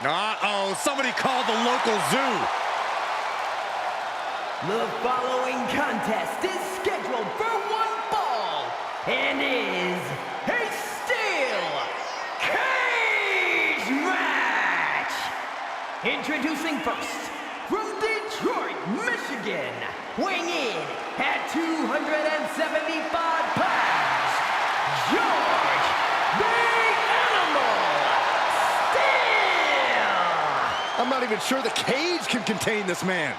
Uh-oh, somebody called the local zoo. The following contest is scheduled for one fall and is a steel cage match. Introducing first, from Detroit, Michigan, weighing in at 275 pounds, George the Animal. I'm not even sure the cage can contain this man.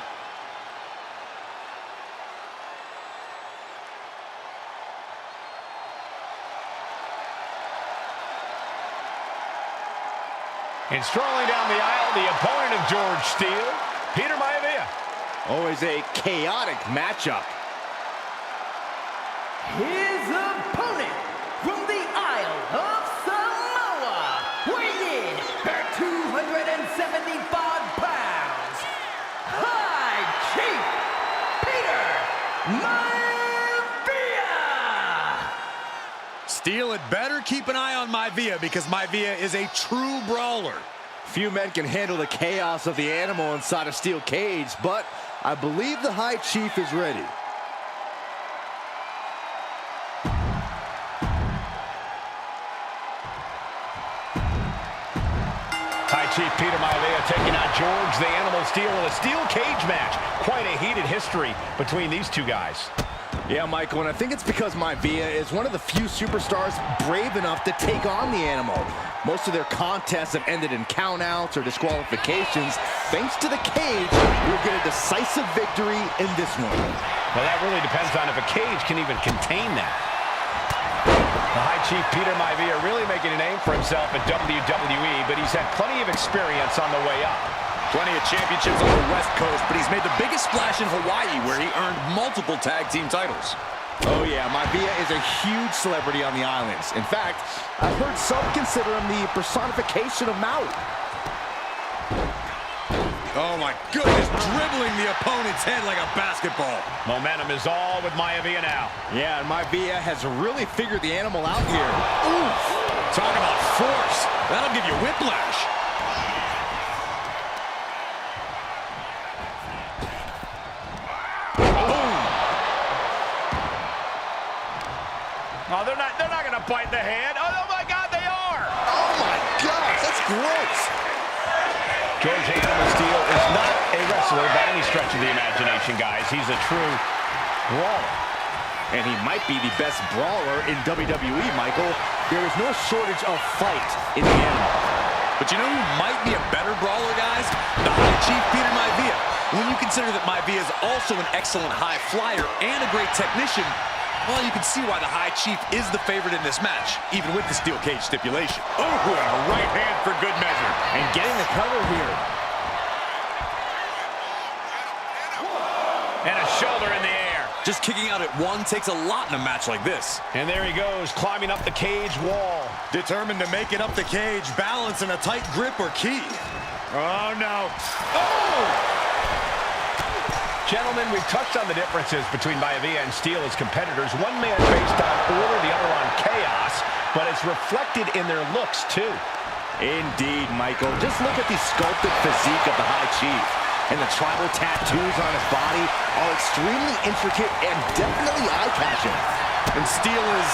And strolling down the aisle, the opponent of George Steele, Peter Maivia. Always a chaotic matchup. His opponent from the Isle of Samoa, weighing in at 275 pounds, High Chief Peter Maivia. Steele had better keep an eye on Maivia because Maivia is a true brawler. Few men can handle the chaos of the animal inside a steel cage, but I believe the High Chief is ready. High Chief Peter Maivia taking on George the Animal Steele in a steel cage match. Quite a heated history between these two guys. Yeah, Michael, and I think it's because Maivia is one of the few superstars brave enough to take on the animal. Most of their contests have ended in countouts or disqualifications. Thanks to the cage, we'll get a decisive victory in this one. Well, that really depends on if a cage can even contain that. The High Chief Peter Maivia really making a name for himself at WWE, but he's had plenty of experience on the way up. Plenty of championships on the West Coast, but he's made the biggest splash in Hawaii, where he earned multiple tag team titles. Oh yeah, Maivia is a huge celebrity on the islands. In fact, I've heard some consider him the personification of Maui. Oh my goodness, dribbling the opponent's head like a basketball. Momentum is all with Maivia now. Yeah, and Maivia has really figured the animal out here. Oof! Talk about force. That'll give you whiplash. Oh, they're not going to bite the hand. Oh my God, they are! Oh my gosh, that's gross. George the Animal Steele is not a wrestler by any stretch of the imagination, guys. He's a true brawler. And he might be the best brawler in WWE, Michael. There is no shortage of fight in the animal. But you know who might be a better brawler, guys? The High Chief Peter Maivia. When you consider that Maivia is also an excellent high flyer and a great technician, well, you can see why the High Chief is the favorite in this match, even with the steel cage stipulation. Oh, and a right hand for good measure. And getting the cover here. And a shoulder in the air. Just kicking out at one takes a lot in a match like this. And there he goes, climbing up the cage wall. Determined to make it up the cage. Balance and a tight grip are key. Oh, no. Oh! Gentlemen, we've touched on the differences between Maivia and Steel as competitors. One man based on order, the other on chaos, but it's reflected in their looks, too. Indeed, Michael. Just look at the sculpted physique of the High Chief. And the tribal tattoos on his body are extremely intricate and definitely eye-catching. And Steel is,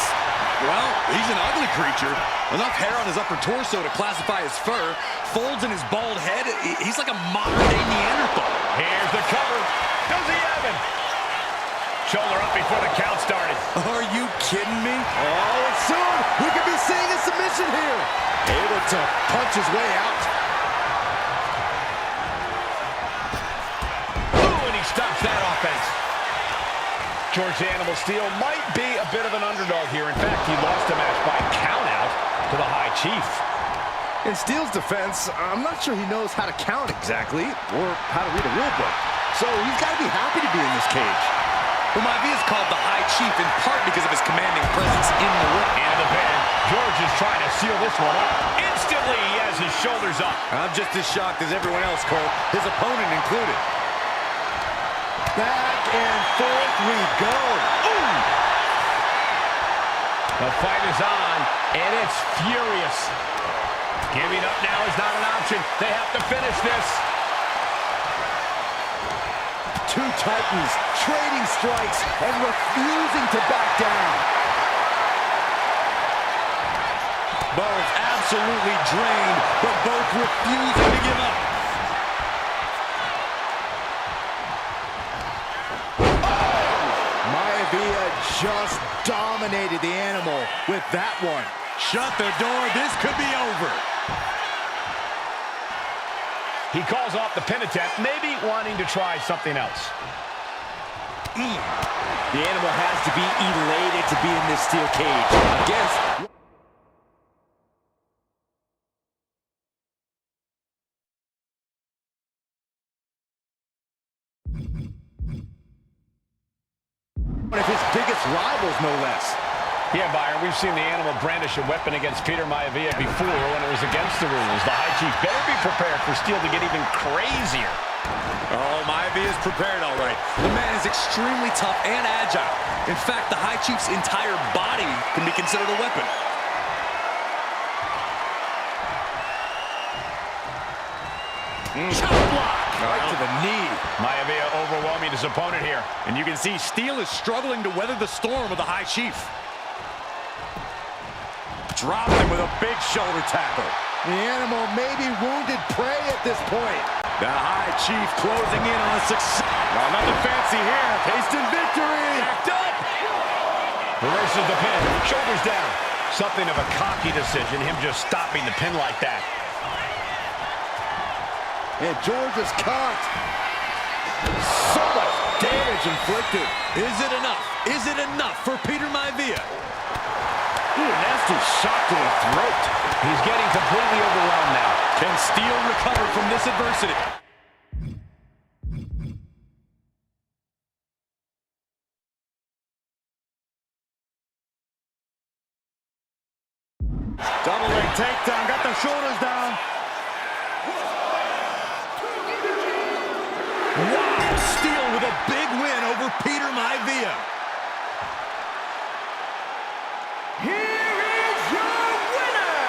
well, he's an ugly creature. Enough hair on his upper torso to classify as fur. Folds in his bald head. He's like a modern-day Neanderthal. Here's the cover. Does he have him? Shoulder up before the count started. Are you kidding me? Oh, and soon we could be seeing a submission here. Able to punch his way out. Stops that offense. George the Animal Steel might be a bit of an underdog here. In fact, he lost the match by countout to the High Chief. In Steel's defense, I'm not sure he knows how to count exactly or how to read a rule book. So he's got to be happy to be in this cage. Well, Maivia is called the High Chief in part because of his commanding presence in the ring. And the pin. George is trying to seal this one up. Instantly, he has his shoulders up. I'm just as shocked as everyone else, Cole, his opponent included. Back and forth we go. Ooh! The fight is on, and it's furious. Giving up now is not an option. They have to finish this. Two titans trading strikes and refusing to back down. Both absolutely drained, but both refusing to give up. Just dominated the animal with that one. Shut the door. This could be over. He calls off the pin attempt, maybe wanting to try something else. The animal has to be elated to be in this steel cage against... one of his biggest rivals, no less. Yeah, Byron, we've seen the animal brandish a weapon against Peter Maivia before when it was against the rules. The High Chief better be prepared for Steel to get even crazier. Oh, Maivia is prepared, all right. The man is extremely tough and agile. In fact, the High Chief's entire body can be considered a weapon. Chop block. Right to the knee. Maivia overwhelming his opponent here. And you can see Steel is struggling to weather the storm of the High Chief. Dropped him with a big shoulder tackle. The animal may be wounded prey at this point. The High Chief closing in on a success. No, nothing fancy here. Tasting victory. Backed up. Reverses the pin. Shoulders down. Something of a cocky decision, him just stopping the pin like that. And George is caught. So much damage inflicted. Is it enough? Is it enough for Peter Maivia? Ooh, nasty shot to the throat. He's getting completely overwhelmed now. Can Steel recover from this adversity? Double leg takedown. Got the shoulders down. Wow, Steel with a big win over Peter Maivia. Here is your winner,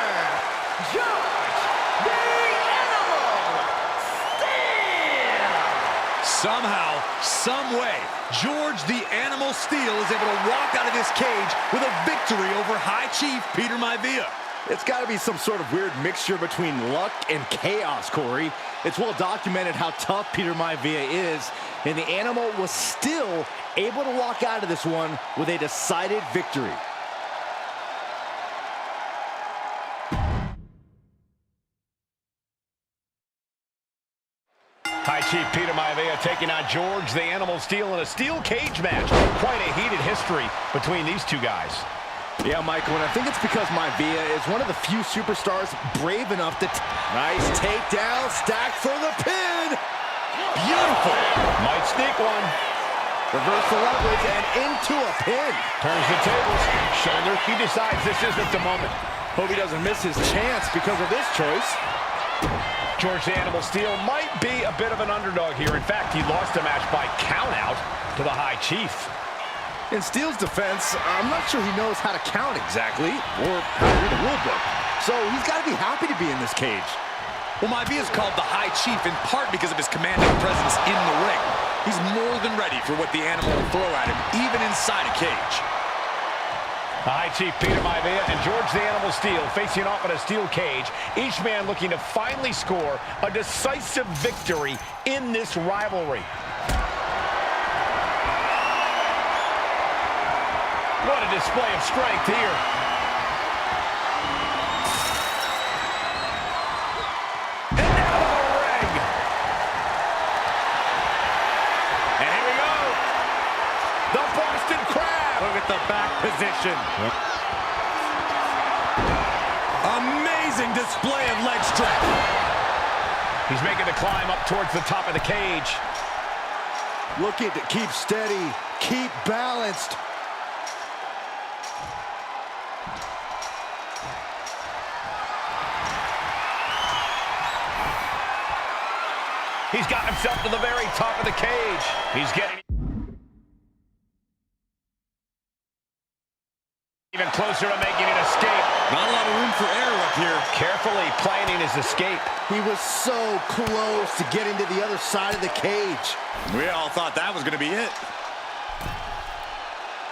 George the Animal Steel. Somehow, some way, George the Animal Steel is able to walk out of this cage with a victory over High Chief Peter Maivia. It's got to be some sort of weird mixture between luck and chaos, Corey. It's well documented how tough Peter Maivia is, and the animal was still able to walk out of this one with a decided victory. High Chief Peter Maivia taking on George the Animal Steel in a steel cage match. Quite a heated history between these two guys. Yeah, Michael, and I think it's because Maivia is one of the few superstars brave enough to... Nice takedown, stacked for the pin! Beautiful! Might sneak one. Reverse the leverage and into a pin. Turns the tables. Shoulder. He decides this isn't the moment. Hope he doesn't miss his chance because of this choice. George the Animal Steel might be a bit of an underdog here. In fact, he lost the match by countout to the High Chief. In Steel's defense, I'm not sure he knows how to count exactly, or how to read a rule book. So he's got to be happy to be in this cage. Well, Maivia is called the High Chief in part because of his commanding presence in the ring. He's more than ready for what the animal will throw at him, even inside a cage. The High Chief Peter Maivia and George the Animal Steel facing off in a steel cage, each man looking to finally score a decisive victory in this rivalry. What a display of strength here. And out of the ring. And here we go. The Boston Crab. Look at the back position. Amazing display of leg strength. He's making the climb up towards the top of the cage. Looking to keep steady, keep balanced. He's got himself to the very top of the cage. He's getting even closer to making an escape. Not a lot of room for error up here. Carefully planning his escape. He was so close to getting to the other side of the cage. We all thought that was going to be it.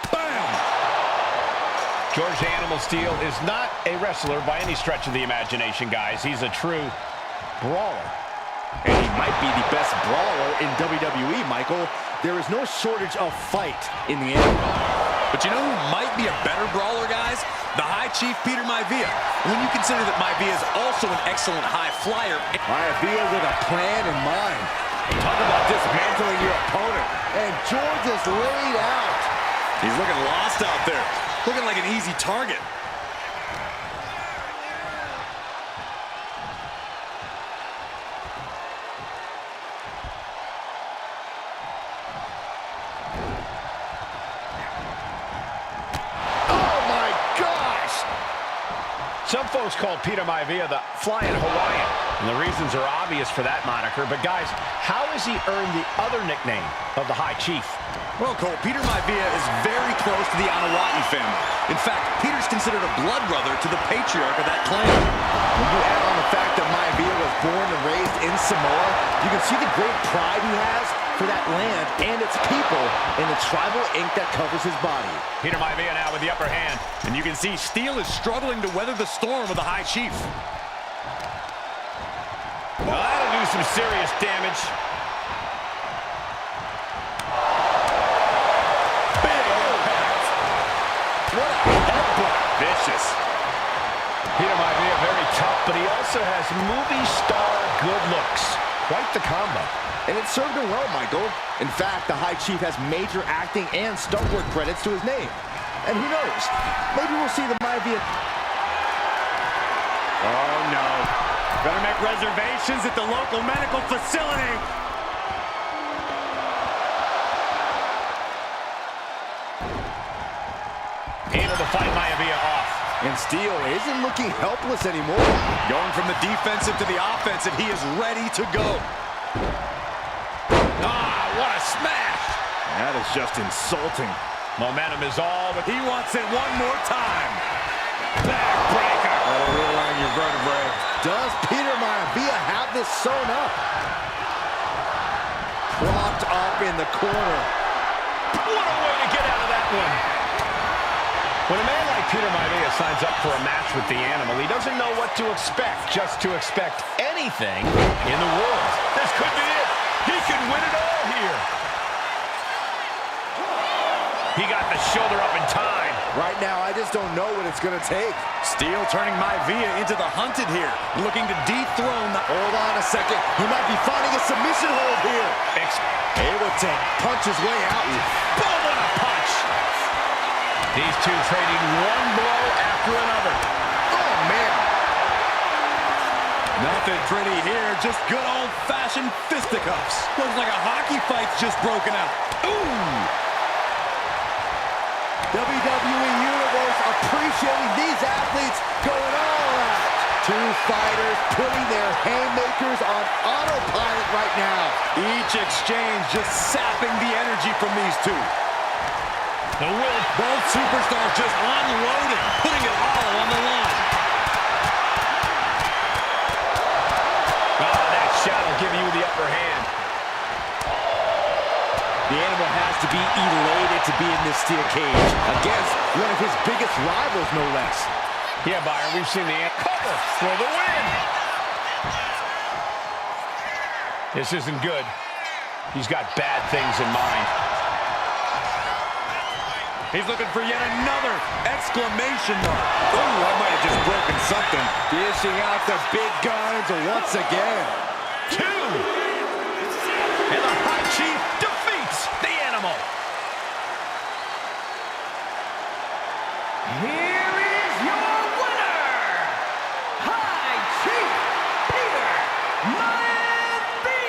Bam! George the Animal Steel is not a wrestler by any stretch of the imagination, guys. He's a true brawler. And he might be the best brawler in WWE, Michael. There is no shortage of fight in the animal. But you know who might be a better brawler, guys? The High Chief Peter Maivia. When you consider that Maivia is also an excellent high flyer. Maivia with a plan in mind. Talk about dismantling your opponent. And George is laid out. He's looking lost out there. Looking like an easy target. Some folks call Peter Maivia the Flying Hawaiian, and the reasons are obvious for that moniker. But guys, how has he earned the other nickname of the High Chief? Well, Cole, Peter Maivia is very close to the Anawati family. In fact, Peter's considered a blood brother to the patriarch of that clan. When you add on the fact that Maivia was born and raised in Samoa, you can see the great pride he has for that land and its people and the tribal ink that covers his body. Peter Maivia now with the upper hand. And you can see Steel is struggling to weather the storm of the High Chief. Well, that'll do some serious damage. Big impact. What a headbutt. Vicious. Peter Maivia very tough, but he also has movie star good looks. Quite the combo. And it served him well, Michael. In fact, the High Chief has major acting and stunt work credits to his name. And who knows? Maybe we'll see the Maivia. Oh, no. Better make reservations at the local medical facility. Able to fight Maivia off. And Steel isn't looking helpless anymore. Going from the defensive to the offensive, he is ready to go. Ah, what a smash! That is just insulting. Momentum is all, but He wants it one more time. backbreaker. That'll realign your vertebrae. Does Peter Maivia have this sewn up? Propped up in the corner. What a way to get out of that one. When a man like Peter Maivia signs up for a match with the Animal, he doesn't know what to expect, just to expect anything in the world. This could be it. He could win it all here. He got the shoulder up in time. Right now, I just don't know what it's going to take. Steel turning Maivia into the hunted here, looking to dethrone the... Hold on a second. He might be finding a submission hold here. Able to punch his way out. Boom, what a punch. These two trading one blow after another. Oh, man. Nothing pretty here, just good old-fashioned fisticuffs. Looks like a hockey fight's just broken out. Ooh! WWE Universe appreciating these athletes going all out. Two fighters putting their haymakers on autopilot right now. Each exchange just sapping the energy from these two. Both superstars just unloading, putting it all on the line. Oh, that shot will give you the upper hand. The Animal has to be elated to be in this steel cage against one of his biggest rivals, no less. Yeah, Byron, we've seen the Animal cover for the win. This isn't good. He's got bad things in mind. He's looking for yet another exclamation mark. Oh, I might have just broken something. Dishing out the big guns once again. Two. And the High Chief defeats the Animal. Here is your winner, High Chief Peter Maivia!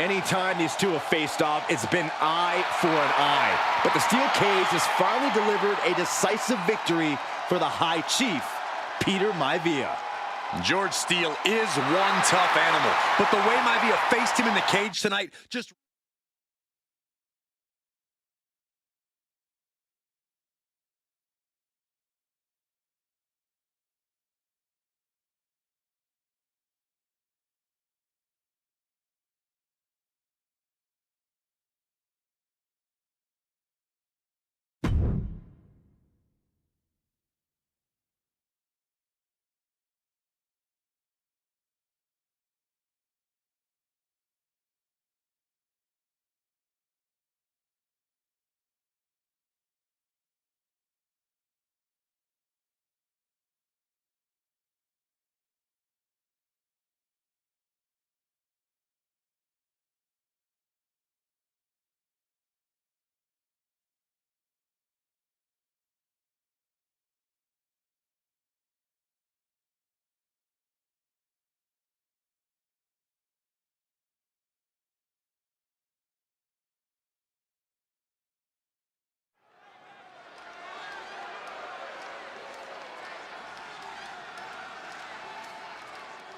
Anytime these two have faced off, it's been eye for an eye. But the steel cage has finally delivered a decisive victory for the High Chief, Peter Maivia. George Steele is one tough animal, but the way Maivia faced him in the cage tonight just...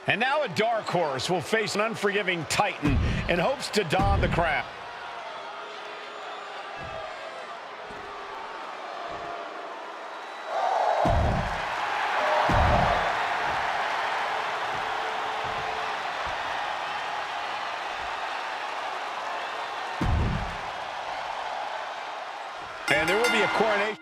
And now a dark horse will face an unforgiving Titan in hopes to don the crown. And there will be a coronation.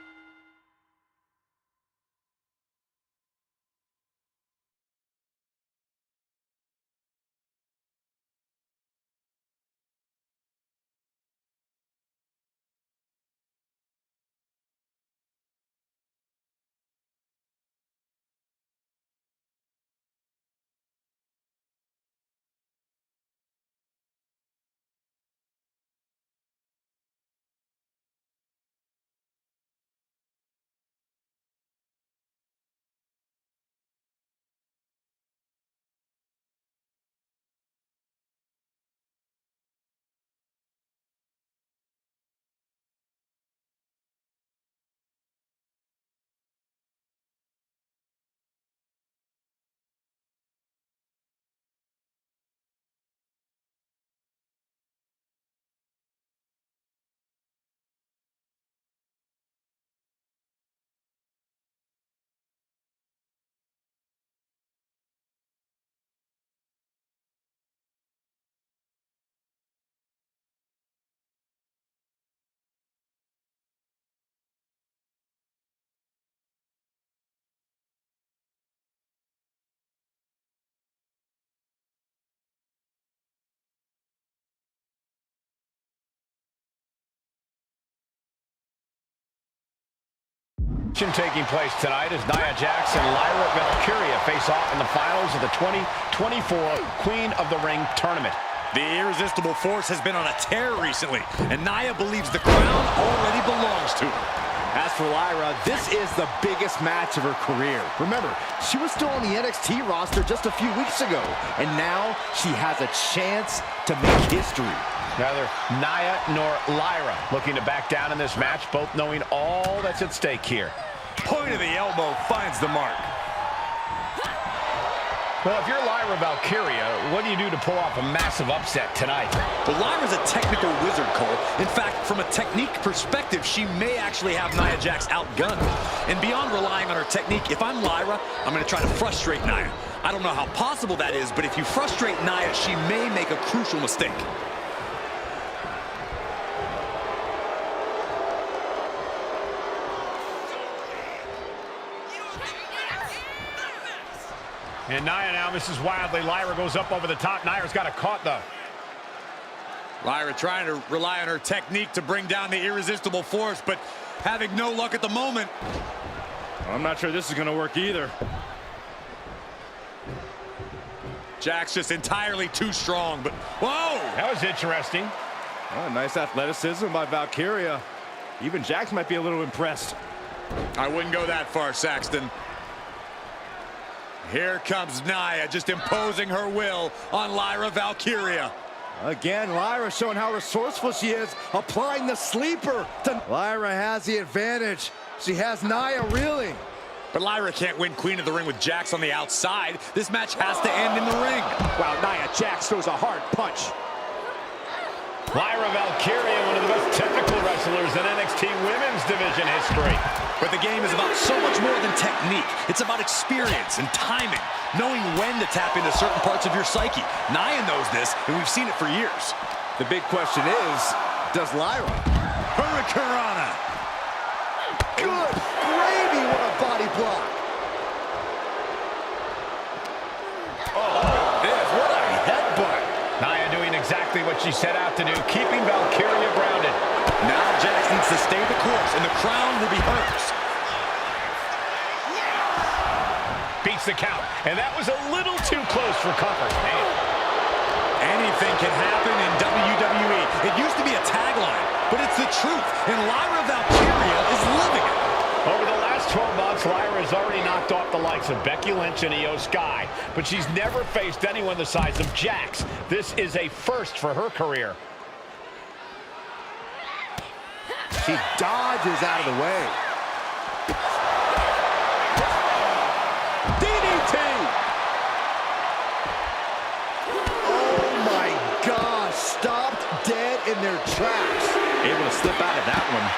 Taking place tonight as Nia Jax and Lyra Valkyria face off in the finals of the 2024 Queen of the Ring tournament. The irresistible force has been on a tear recently, and Nia believes the crown already belongs to her. As for Lyra, this is the biggest match of her career. Remember, she was still on the NXT roster just a few weeks ago, and now she has a chance to make history. Neither Nia nor Lyra looking to back down in this match, both knowing all that's at stake here. Point of the elbow finds the mark. Well, if you're Lyra Valkyria, what do you do to pull off a massive upset tonight? Well, Lyra's a technical wizard, Cole. In fact, from a technique perspective, she may actually have Nia Jax outgunned. And beyond relying on her technique, if I'm Lyra, I'm going to try to frustrate Nia. I don't know how possible that is, but if you frustrate Nia, she may make a crucial mistake. And Nia now misses wildly. Lyra goes up over the top. Nia's got it caught, though. Lyra trying to rely on her technique to bring down the irresistible force, but having no luck at the moment. I'm not sure this is going to work either. Jax just entirely too strong, but whoa! That was interesting. Oh, nice athleticism by Valkyria. Even Jax might be a little impressed. I wouldn't go that far, Saxton. Here comes Nia, just imposing her will on Lyra Valkyria. Again, Lyra showing how resourceful she is, applying the sleeper. Lyra has the advantage. She has Nia reeling. But Lyra can't win Queen of the Ring with Jax on the outside. This match has to end in the ring. Wow, Nia Jax throws a hard punch. Lyra Valkyria, one of the best technical wrestlers in NXT Women's Division history. But the game is about so much more than technique. It's about experience and timing, knowing when to tap into certain parts of your psyche. Nia knows this, and we've seen it for years. The big question is, does Lyra? Hurricanrana. Good gravy, what a body block. Oh, this, what a headbutt. Nia doing exactly what she set out to do, keeping Valkyria grounded. Now Jax needs to stay the course, and the crown will be hers. Beats the count, and that was a little too close for comfort. Man. Anything can happen in WWE. It used to be a tagline, but it's the truth, and Lyra Valkyria is living it. Over the last 12 months, Lyra has already knocked off the likes of Becky Lynch and Io Sky, but she's never faced anyone the size of Jax. This is a first for her career. She dodges out of the way. DDT! Oh my gosh, stopped dead in their tracks. Able to slip out of that one.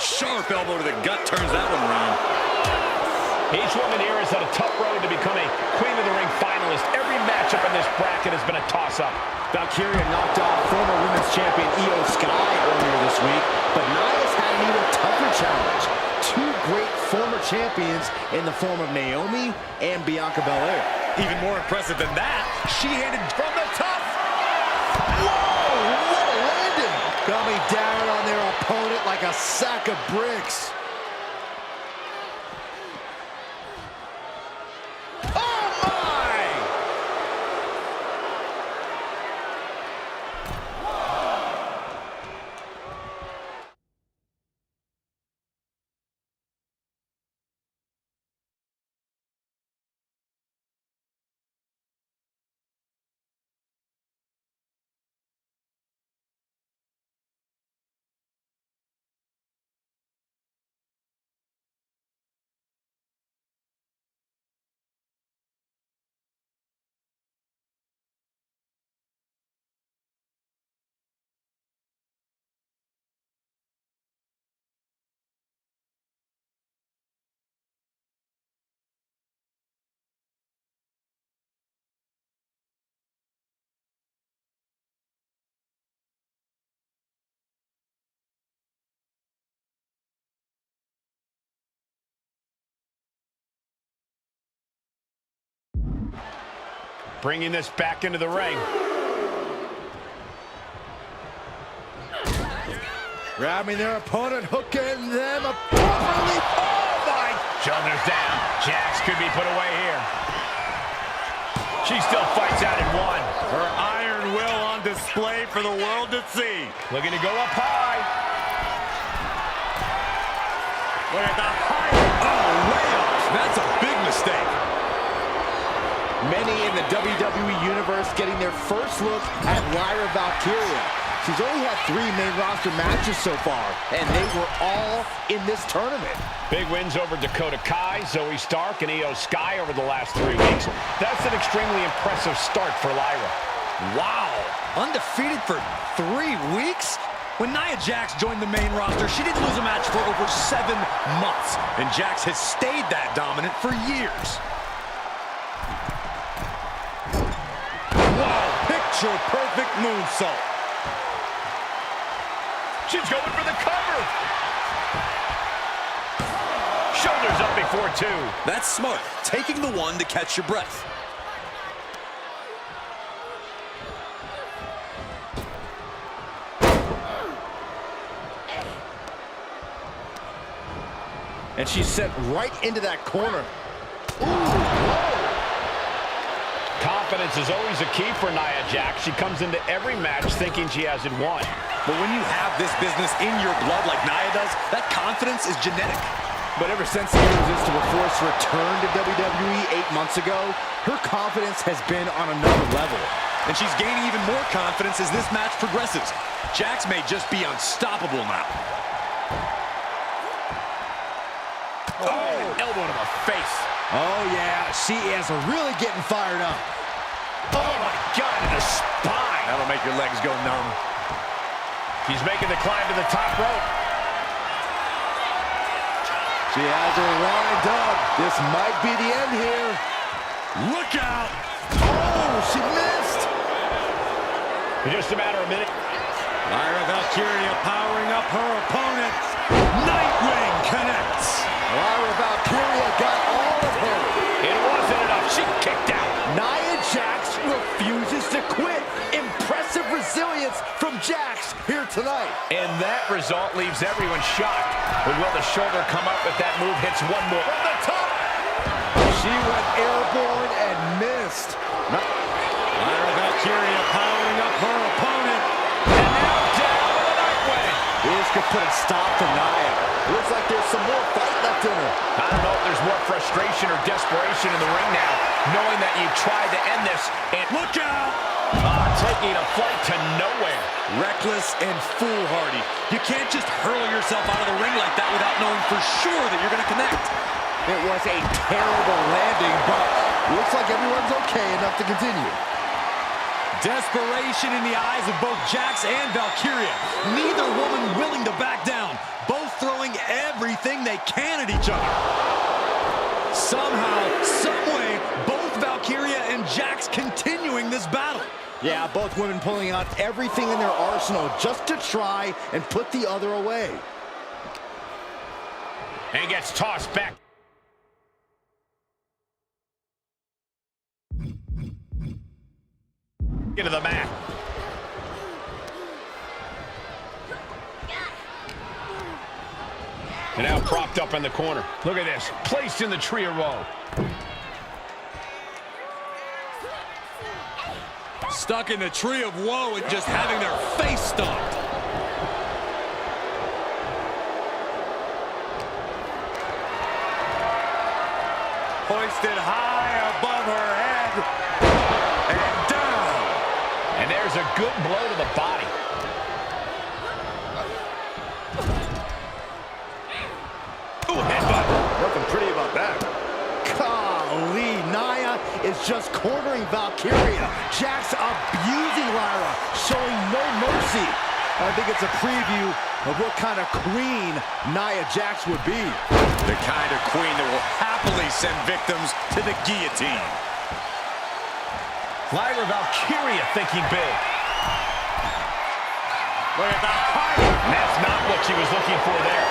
Sharp elbow to the gut turns that one around. Each woman here has had a tough road to become a Queen of the Ring finalist. Every matchup in this bracket has been a toss-up. Valkyria knocked off former women's champion Io Sky earlier this week, but Nia's had an even tougher challenge. Two great former champions in the form of Naomi and Bianca Belair. Even more impressive than that, she handed from the top. Whoa, what a landing! Coming down on their opponent like a sack of bricks. Bringing this back into the ring. Grabbing their opponent, hooking them properly. Oh, my. Shoulders down. Jax could be put away here. She still fights out in one. Her iron will on display for the world to see. Looking to go up high. Look at the high. Oh, way off. That's a big mistake. Many in the WWE Universe getting their first look at Lyra Valkyria. She's only had 3 main roster matches so far, and they were all in this tournament. Big wins over Dakota Kai, Zoe Stark, and Io Sky over the last 3 weeks. That's an extremely impressive start for Lyra. Wow. Undefeated for 3 weeks? When Nia Jax joined the main roster, she didn't lose a match for over 7 months. And Jax has stayed that dominant for years. Wow, picture-perfect moonsault. She's going for the cover. Shoulders up before 2. That's smart. Taking the one to catch your breath. And she's sent right into that corner. Confidence is always a key for Nia Jax. She comes into every match thinking she has it won. But when you have this business in your blood like Nia does, that confidence is genetic. But ever since the Irresistible Force returned to WWE 8 months ago, her confidence has been on another level. And she's gaining even more confidence as this match progresses. Jax may just be unstoppable now. Oh, elbow to the face. Oh, yeah, she is really getting fired up. Oh, my God, in the spine. That'll make your legs go numb. He's making the climb to the top rope. She has her lined up. This might be the end here. Look out! Oh, she missed. In just a matter of a minute. Lyra Valkyria powering up her opponent. Nightwing connects. Lyra Valkyria got all of her. It wasn't enough. She kicked out. Nia Jax refuses to quit. Impressive resilience from Jax here tonight. And that result leaves everyone shocked. But will the shoulder come up if that move hits one more? From the top! She went airborne and missed. Lyra Valkyria powering up her opponent. And now down with a Nightwing. This could put a stop to Nia. Looks like there's some more fight left in her. I don't know if there's more frustration or desperation in the ring now, knowing that you tried to end this and Look out! taking a flight to nowhere. Reckless and foolhardy. You can't just hurl yourself out of the ring like that without knowing for sure that you're going to connect. It was a terrible landing, but looks like everyone's okay enough to continue. Desperation in the eyes of both Jax and Valkyria. Neither woman willing to back down. Both throwing everything they can at each other. Somehow, someway, both Valkyria and Jax continuing this battle. Yeah, both women pulling out everything in their arsenal just to try and put the other away. And gets tossed back. Into the mat. And now propped up in the corner. Look at this. Placed in the tree of woe. Stuck in the tree of woe and just having their face stomped. Hoisted high above her head. And down. And there's a good blow to the body. Ooh, headbutt. Nothing pretty about that. Golly, Nia is just cornering Valkyria. Jax abusing Lyra, showing no mercy. I think it's a preview of what kind of queen Nia Jax would be. The kind of queen that will happily send victims to the guillotine. Lyra Valkyria thinking big. Look at the height. And that's not what she was looking for there.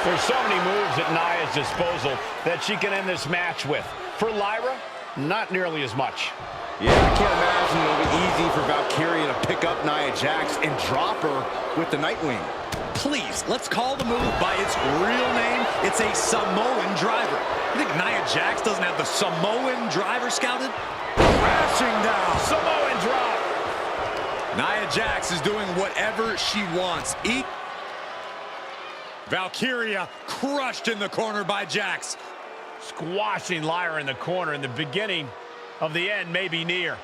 There's so many moves at Nia's disposal that she can end this match with. For Lyra, not nearly as much. Yeah, I can't imagine it'll be easy for Valkyria to going to pick up Nia Jax and drop her with the Nightwing. Please, let's call the move by its real name. It's a Samoan driver. You think Nia Jax doesn't have the Samoan driver scouted? Crashing down. Samoan drop. Nia Jax is doing whatever she wants. Valkyria crushed in the corner by Jax. Squashing Lyra in the corner, and the beginning of the end may be near.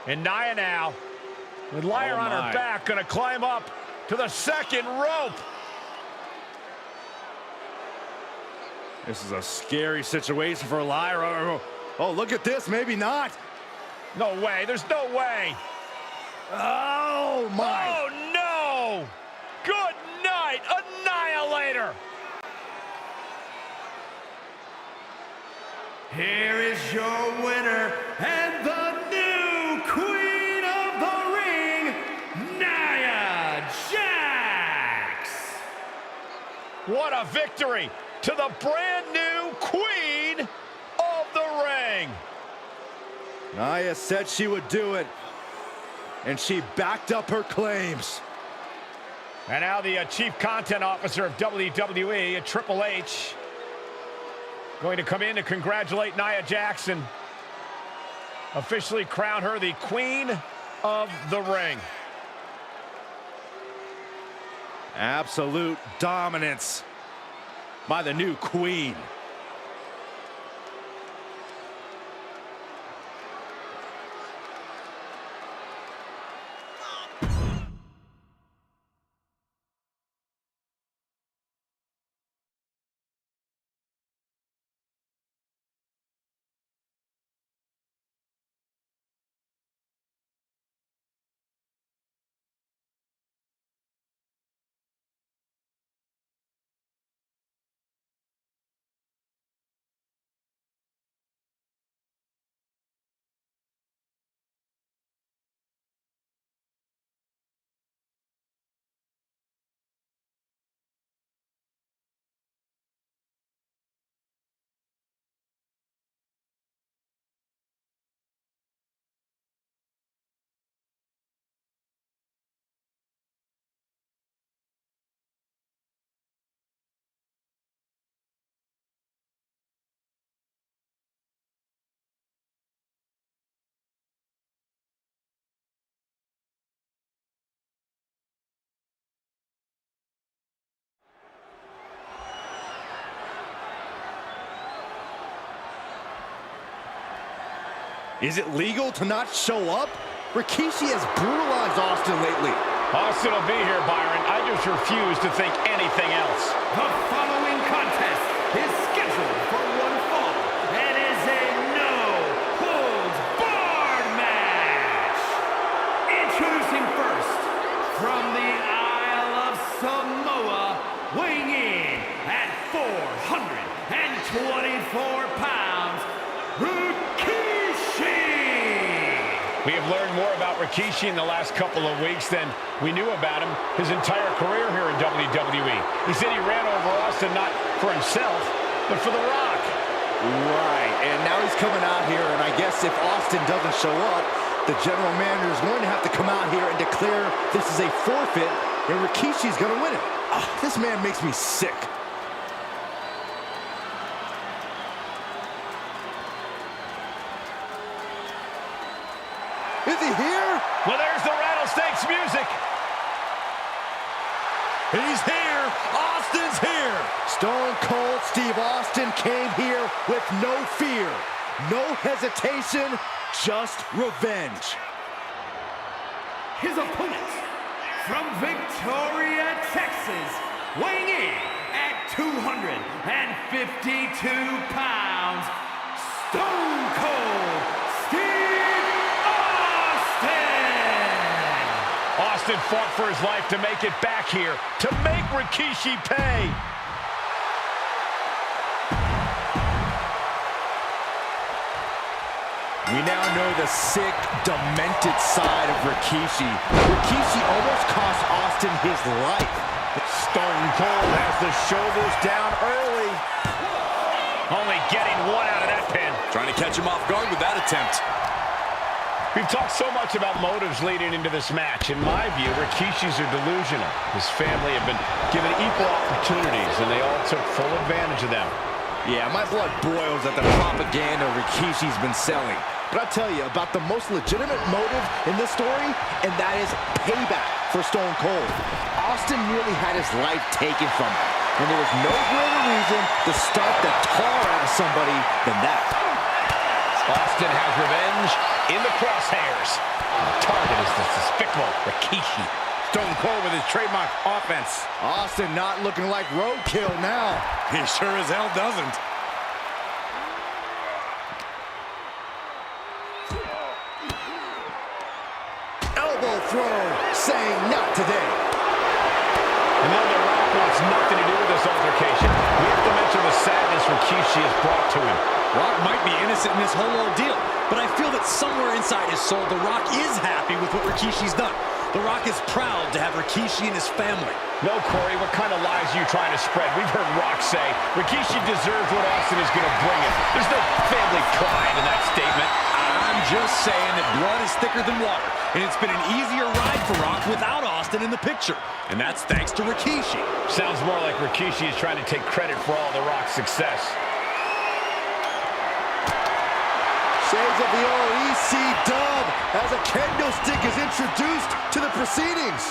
And Nia now, with Lyra on her back, going to climb up to the second rope. This is a scary situation for Lyra. Oh, look at this. Maybe not. No way. There's no way. Oh, my. Oh, no. Good night, Annihilator. Here is your winner and the new Queen of the Ring, Nia Jax. What a victory to the brand new Queen of the Ring. Nia said she would do it, and she backed up her claims. And now the Chief Content Officer of WWE, Triple H, going to come in to congratulate Nia Jax and officially crown her the Queen of the Ring. Absolute dominance by the new Queen. Is it legal to not show up? Rikishi has brutalized Austin lately. Austin will be here, Byron. I just refuse to think anything else. The following contest is scheduled for one fall and is a no-holds-barred match. Introducing first, from the Isle of Samoa, weighing in at 424 pounds, Rikishi. We have learned more about Rikishi in the last couple of weeks than we knew about him his entire career here in WWE. He said he ran over Austin not for himself, but for The Rock. Right, and now he's coming out here, and I guess if Austin doesn't show up, the general manager is going to have to come out here and declare this is a forfeit, and Rikishi's going to win it. This man makes me sick. Is he here? Well, there's the Rattlesnakes music. He's here. Austin's here. Stone Cold Steve Austin came here with no fear, no hesitation, just revenge. His opponent, from Victoria, Texas, weighing in at 252 pounds, Stone Cold Steve Austin fought for his life to make it back here, to make Rikishi pay. We now know the sick, demented side of Rikishi. Rikishi almost cost Austin his life. Stone Cold has the shoulders down early. Only getting one out of that pin. Trying to catch him off guard with that attempt. We've talked so much about motives leading into this match. In my view, Rikishis are delusional. His family have been given equal opportunities, and they all took full advantage of them. Yeah, my blood boils at the propaganda Rikishi's been selling. But I'll tell you about the most legitimate motive in this story, and that is payback for Stone Cold. Austin nearly had his life taken from him, and there was no greater reason to start the tar out of somebody than that. Austin has revenge in the crosshairs. The target is the despicable Rikishi. Stone Cold with his trademark offense. Austin not looking like roadkill now. He sure as hell doesn't. Elbow throw, saying not today. And then The Rock wants nothing to do with this altercation. We have to mention the sadness Rikishi has brought to him. Rock might be innocent in this whole ordeal, but I feel that somewhere inside his soul, The Rock is happy with what Rikishi's done. The Rock is proud to have Rikishi and his family. No, Corey, what kind of lies are you trying to spread? We've heard Rock say Rikishi deserves what Austin is going to bring him. There's no family pride in that statement. I'm just saying that blood is thicker than water, and it's been an easier ride for Rock without Austin in the picture. And that's thanks to Rikishi. Sounds more like Rikishi is trying to take credit for all The Rock's success. Shades of the old EC dub as a kendo stick is introduced to the proceedings.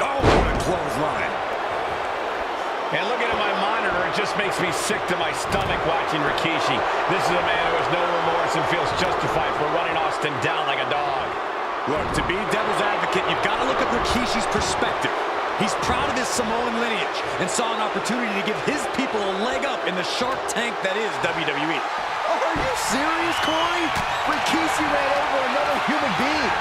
Oh, what a clothesline. And looking at my monitor, it just makes me sick to my stomach watching Rikishi. This is a man who has no remorse and feels justified for running Austin down like a dog. Look, to be devil's advocate, you've got to look at Rikishi's perspective. He's proud of his Samoan lineage and saw an opportunity to give his people a leg up in the Shark Tank that is WWE. Are you serious, Corey? Rikishi ran over another human being.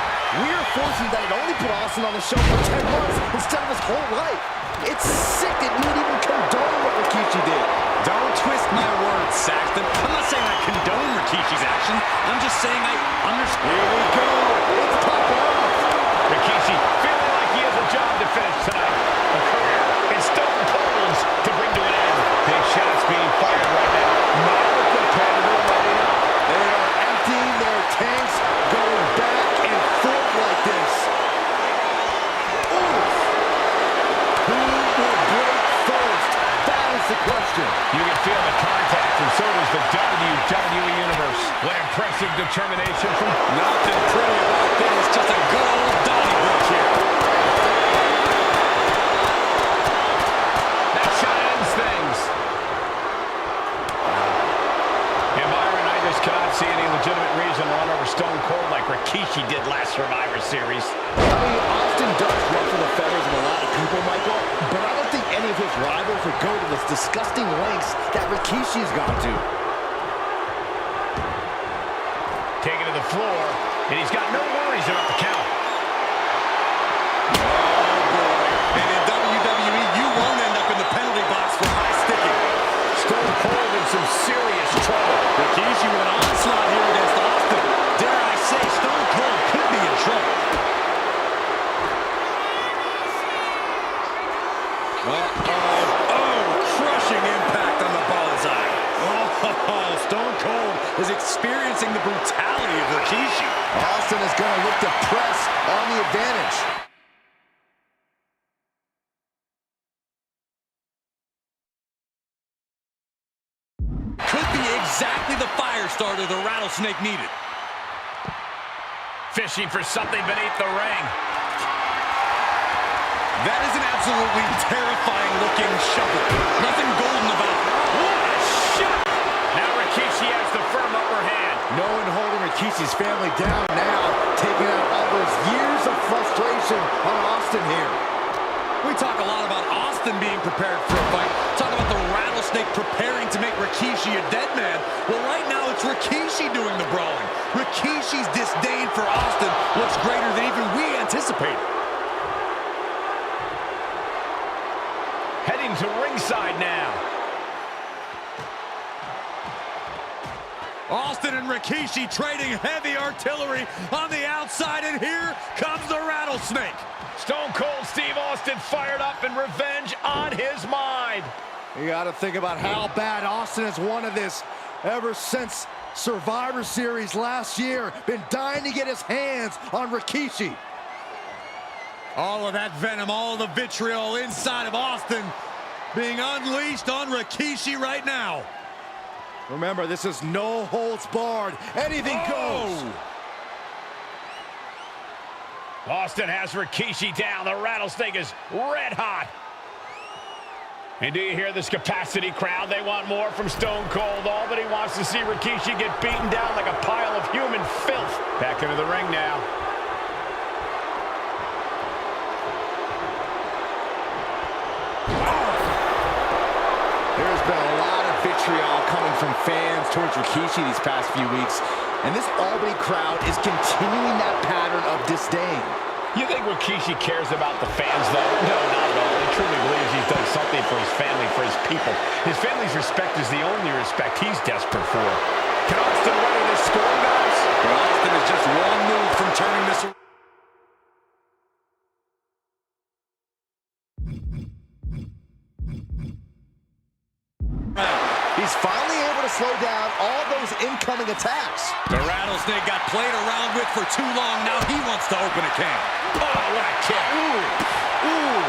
We're fortunate that it only put Austin on the show for 10 months instead of his whole life. It's sick that you would even condone what Rikishi did. Don't twist my words, Saxton. I'm not saying I condone Rikishi's actions. I'm just saying I understand. Here we go. It's top off. Rikishi feeling like he has a job to finish tonight. A career in Stone Cold's to bring to an end. Big shots being fired right now. Not a competitor letting up. They are emptying their tanks, going back and forth like this. Oof. Who will break first? That is the question. You can feel the contact, and so does the WWE Universe. What impressive determination from... Nothing pretty about this. Just a good old Donnybrook here. That shot ends things. And Byron, I just cannot see any legitimate reason to run over Stone Cold like Rikishi did last Survivor Series. I mean, Austin does ruffle the feathers of a lot of people, Michael, but I don't think any of his rivals would go to the disgusting lengths that Rikishi's gone to. Taken to the floor, and he's got no worries about the count. Oh, boy. And in WWE, you won't end up in the penalty box for high sticking. Stone Cold in some serious trouble. Rikishi with an onslaught here against Austin. Dare I say, Stone Cold could be in trouble. Oh, crushing impact on the bullseye. Oh, Stone Cold is experiencing the brutality of Rikishi. Austin is going to look to press on the advantage. Could be exactly the fire starter the Rattlesnake needed. Fishing for something beneath the ring. That is an absolutely terrifying-looking shovel. Nothing golden about it. What a shot! Now Rikishi has the firm upper hand. No one holding Rikishi's family down now, taking out all those years of frustration on Austin here. We talk a lot about Austin being prepared for a fight. Talk about the Rattlesnake preparing to make Rikishi a dead man. Well, right now it's Rikishi doing the brawling. Rikishi's disdain for Austin looks greater than even we anticipated. Heading to ringside now. Austin and Rikishi trading heavy artillery on the outside, and here comes the Rattlesnake. Stone Cold Steve Austin fired up and revenge on his mind. You got to think about how bad Austin has wanted this ever since Survivor Series last year. Been dying to get his hands on Rikishi. All of that venom, all the vitriol inside of Austin being unleashed on Rikishi right now. Remember, this is no holds barred. Anything goes. Austin has Rikishi down. The rattlesnake is red hot. And do you hear this capacity crowd? They want more from Stone Cold. All that he wants to see Rikishi get beaten down like a pile of human filth. Back into the ring now. There's been a lot of vitriol coming from fans towards Rikishi these past few weeks, and this Albany crowd is continuing that pattern of disdain. You think Rikishi cares about the fans, though? No, not at all. He truly believes he's done something for his family, for his people. His family's respect is the only respect he's desperate for. Can Austin weather this storm, guys? Well, Austin is just one move from turning this around. He's finally able to slow down all those incoming attacks. The rattlesnake got played around with for too long. Now he wants to open a can. Oh, what a kick. Ooh. Ooh.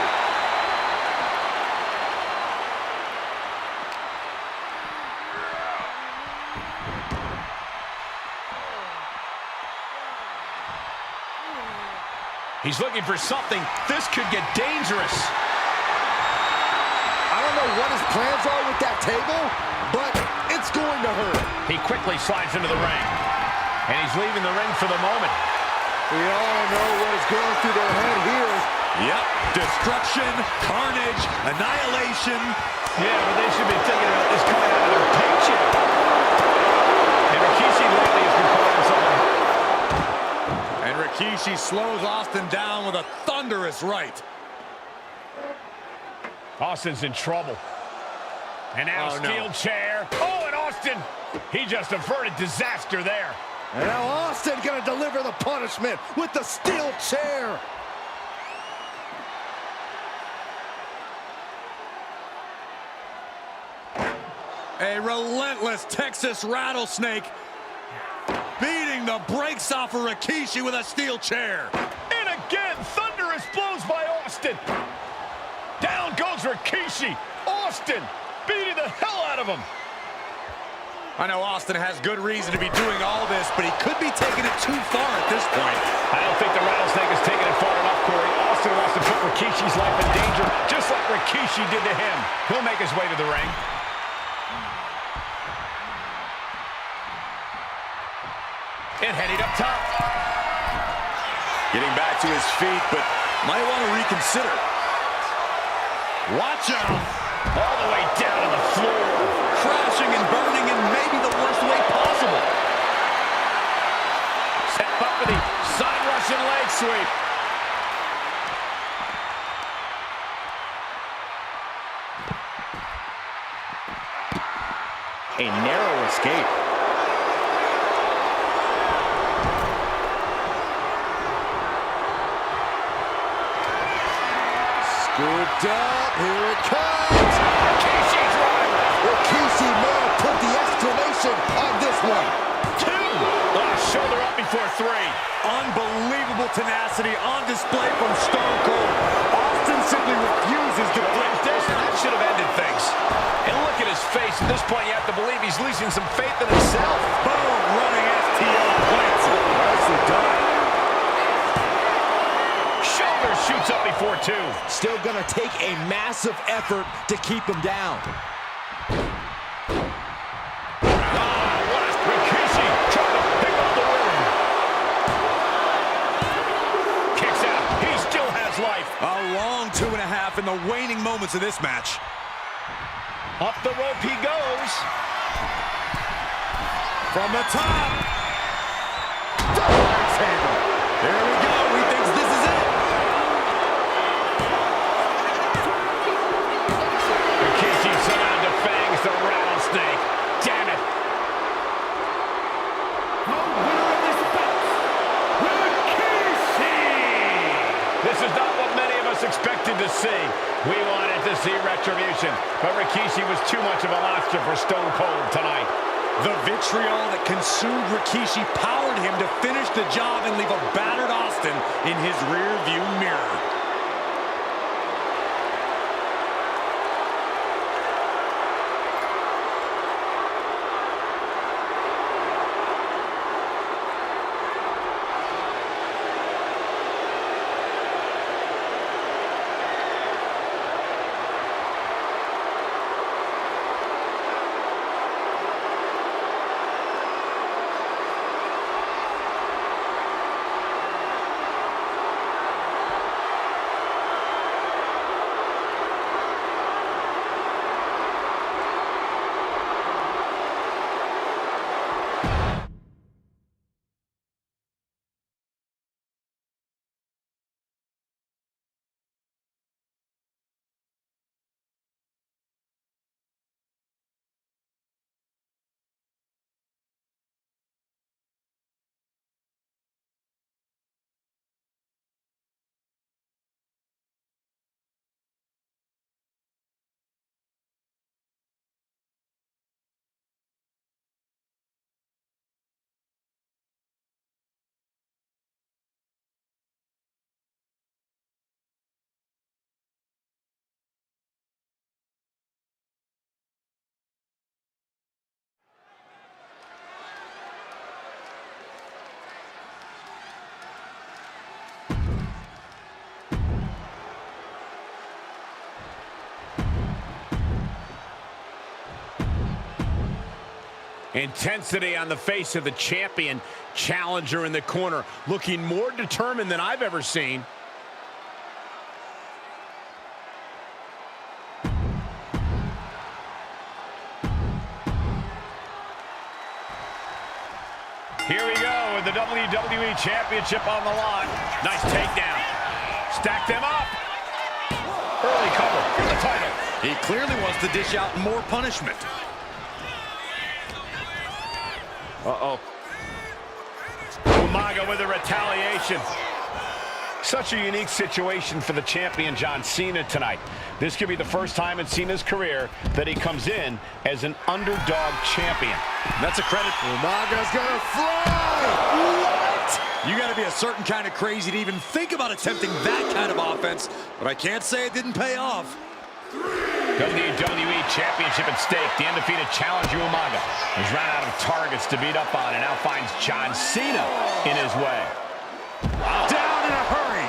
He's looking for something. This could get dangerous. I don't know what his plans are with that table, but it's going to hurt. He quickly slides into the ring. And he's leaving the ring for the moment. We all know what is going through their head here. Yep, destruction, carnage, annihilation. Yeah, but they should be thinking about this coming out of their paycheck. And Rikishi lately has been calling something. And Rikishi slows Austin down with a thunderous right. Austin's in trouble. And now steel chair. Oh, and Austin, he just averted disaster there. And now Austin going to deliver the punishment with the steel chair. A relentless Texas rattlesnake beating the brakes off of Rikishi with a steel chair. And again, thunderous blows by Austin. Down goes Rikishi. Austin beating the hell out of him. I know Austin has good reason to be doing all this, but he could be taking it too far at this point. I don't think the rattlesnake is taking it far enough, Corey. Austin wants to put Rikishi's life in danger, just like Rikishi did to him. He'll make his way to the ring. And heading up top. Getting back to his feet, but might want to reconsider. Watch out. All the way down to the floor. Crashing and burning in maybe the worst way possible. Set up for the side Russian leg sweep. A narrow escape. Scooped up, here it comes. Rikishi's rival. Rikishi may have put the exclamation on this one. 2. Shoulder up before 3. Unbelievable tenacity on display from Stone Cold. Austin simply refuses to Watch this, and that should have ended things. And look at his face. At this point, you have to believe he's losing some faith in himself. Boom, running STO plants it. Nicely done. Shoulder shoots up before 2. Still going to take a massive effort to keep him down. Rikishi trying to pick up the win. Kicks out. He still has life. A long 2.5 in the waning moments of this match. Up the rope he goes. From the top. Double axe handle. There we go. He thinks this is it. Rikishi somehow defangs the rattlesnake. Damn it. The winner of this bout, Rikishi! This is not what many of us expected to see. We wanted to see retribution, but Rikishi was too much of a monster for Stone Cold tonight. The vitriol that consumed Rikishi powered him to finish the job and leave a battered Austin in his rear-view mirror. Intensity on the face of the champion. Challenger in the corner, looking more determined than I've ever seen. Here we go with the WWE Championship on the line. Nice takedown. Stack them up. Early cover for the title. He clearly wants to dish out more punishment. Uh-oh. Umaga with a retaliation. Such a unique situation for the champion John Cena tonight. This could be the first time in Cena's career that he comes in as an underdog champion. That's a credit. Umaga's gonna fly! What? You gotta be a certain kind of crazy to even think about attempting that kind of offense, but I can't say it didn't pay off. WWE Championship at stake. The undefeated challenger Umaga has run out of targets to beat up on and now finds John Cena in his way. Wow. Down in a hurry.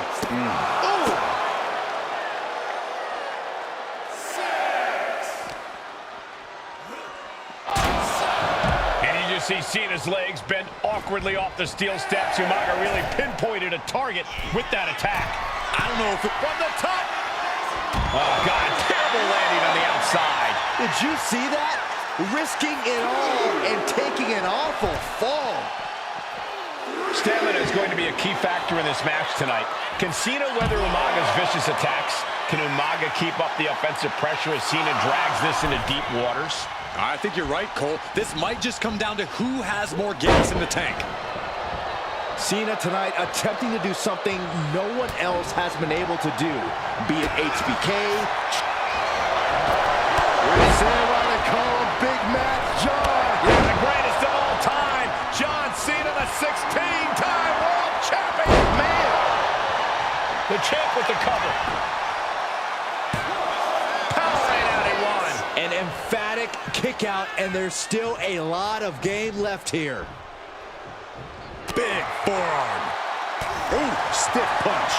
And you just see Cena's legs bend awkwardly off the steel steps. Umaga really pinpointed a target with that attack. I don't know if it... From the top. Oh, God. Terrible landing on the outside. Did you see that? Risking it all and taking an awful fall. Stamina is going to be a key factor in this match tonight. Can Cena weather Umaga's vicious attacks? Can Umaga keep up the offensive pressure as Cena drags this into deep waters? I think you're right, Cole. This might just come down to who has more gas in the tank. Cena tonight attempting to do something no one else has been able to do, be it HBK. We're saying why they call him Big Mac John. Yeah, the greatest of all time, John Cena, the 16-time world champion. Man, the champ with the cover. Powering out, he won. An emphatic kick out, and there's still a lot of game left here. Big forearm. Ooh, stiff punch.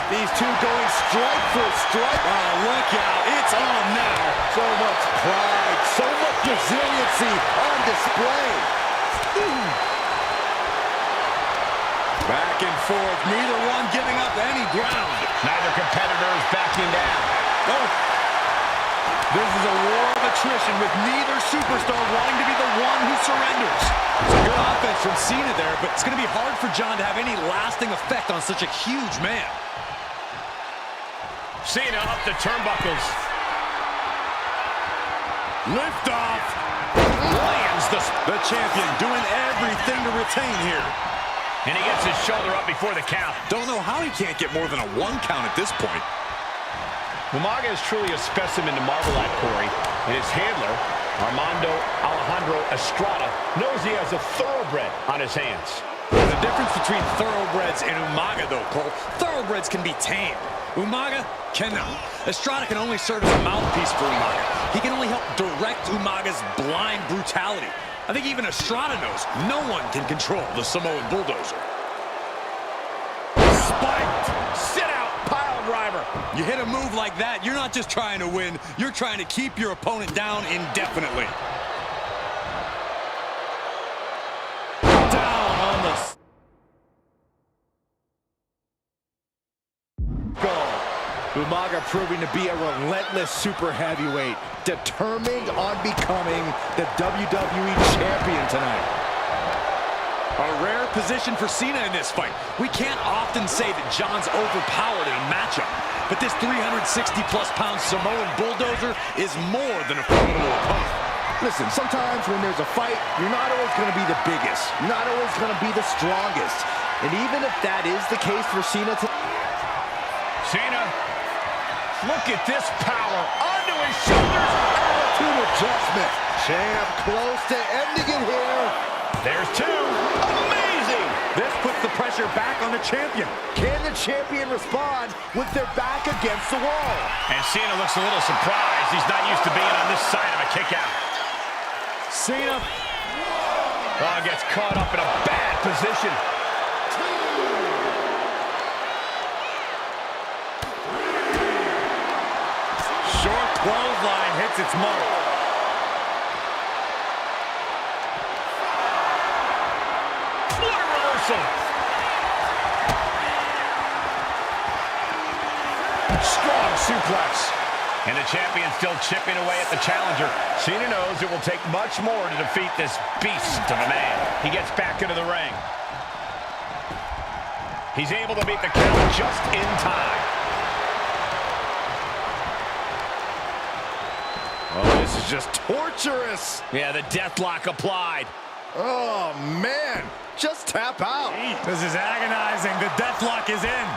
These two going strike for strike. Oh, look out. It's on now. So much pride, so much resiliency on display. Ooh. Back and forth, neither one giving up any ground. Neither competitor is backing down. Oh. This is a war of attrition with neither superstar wanting to be the one who surrenders. It's a good offense from Cena there, but it's going to be hard for John to have any lasting effect on such a huge man. Cena up the turnbuckles. Lift off. Lands the champion doing everything to retain here. And he gets his shoulder up before the count. Don't know how he can't get more than a 1 count at this point. Umaga is truly a specimen to marvel at, Corey, and his handler, Armando Alejandro Estrada, knows he has a thoroughbred on his hands. The difference between thoroughbreds and Umaga, though, Cole, thoroughbreds can be tamed. Umaga cannot. Estrada can only serve as a mouthpiece for Umaga. He can only help direct Umaga's blind brutality. I think even Estrada knows no one can control the Samoan bulldozer. Spiked! Sit out! Pile driver! You hit a move like that, you're not just trying to win, you're trying to keep your opponent down indefinitely. Down on the... Umaga proving to be a relentless super heavyweight, determined on becoming the WWE champion tonight. A rare position for Cena in this fight. We can't often say that John's overpowered in a matchup, but this 360-plus pound Samoan bulldozer is more than a formidable opponent. Listen, sometimes when there's a fight, you're not always going to be the biggest. You're not always going to be the strongest. And even if that is the case for Cena Cena, look at this power onto his shoulders. Attitude adjustment. Champ close to ending it here. There's two. Amazing. This puts the pressure back on the champion. Can the champion respond with their back against the wall? And Cena looks a little surprised. He's not used to being on this side of a kick out. Cena gets caught up in a bad position. short clothesline hits its mark. What a reversal. Strong suplex. And the champion still chipping away at the challenger. Cena knows it will take much more to defeat this beast of a man. He gets back into the ring. He's able to beat the count just in time. Oh, this is just torturous. Yeah, the deathlock applied. Oh, man. Just tap out. This is agonizing. The deathlock is in.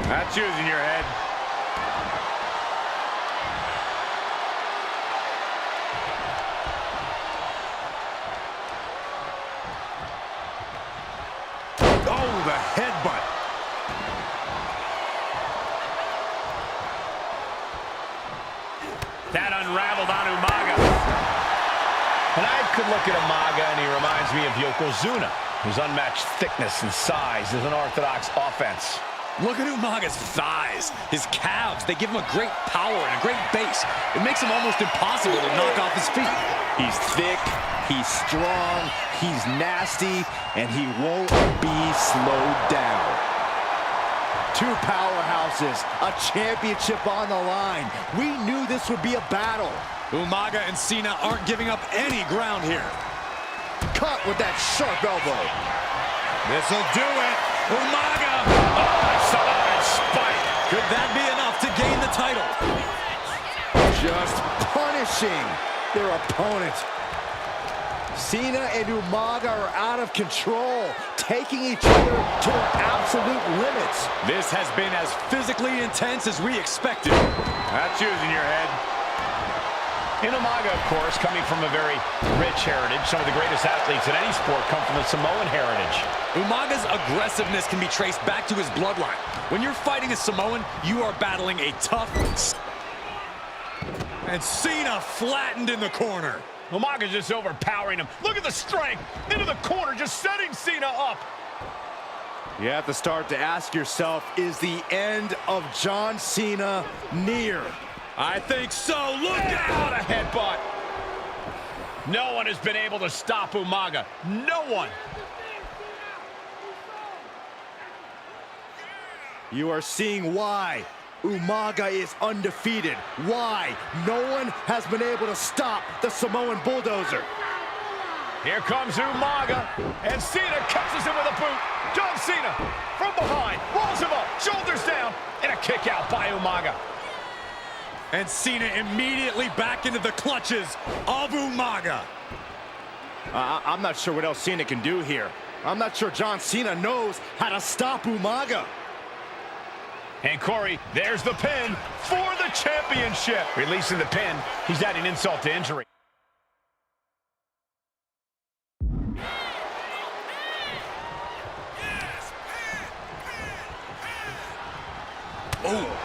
That's using your head. Oh, the headbutt. That unraveled on Umaga. And I could look at Umaga and he reminds me of Yokozuna, whose unmatched thickness and size is an orthodox offense. Look at Umaga's thighs, his calves. They give him a great power and a great base. It makes him almost impossible to knock off his feet. He's thick, he's strong, he's nasty, and he won't be slowed down. Two powerhouses, a championship on the line. We knew this would be a battle. Umaga and Cena aren't giving up any ground here. Cut with that sharp elbow. This'll do it. Umaga! Solid spike. Could that be enough to gain the title? Just punishing their opponent. Cena and Umaga are out of control, taking each other to their absolute limits. This has been as physically intense as we expected. That's using your head. In Umaga, of course, coming from a very rich heritage, some of the greatest athletes in any sport come from the Samoan heritage. Umaga's aggressiveness can be traced back to his bloodline. When you're fighting a Samoan, you are battling a tough... And Cena flattened in the corner. Umaga's just overpowering him. Look at the strength. Into the corner, just setting Cena up. You have to start to ask yourself, is the end of John Cena near? I think so. Look Out out! a headbutt. No one has been able to stop Umaga. No one. You are seeing why Umaga is undefeated. Why no one has been able to stop the Samoan bulldozer. Here comes Umaga, and Cena catches him with a boot. John Cena from behind, rolls him up, shoulders down, and a kick out by Umaga. And Cena immediately back into the clutches of Umaga. I'm not sure what else Cena can do here. I'm not sure John Cena knows how to stop Umaga. And Corey, there's the pin for the championship. Releasing the pin, he's adding insult to injury. Oh.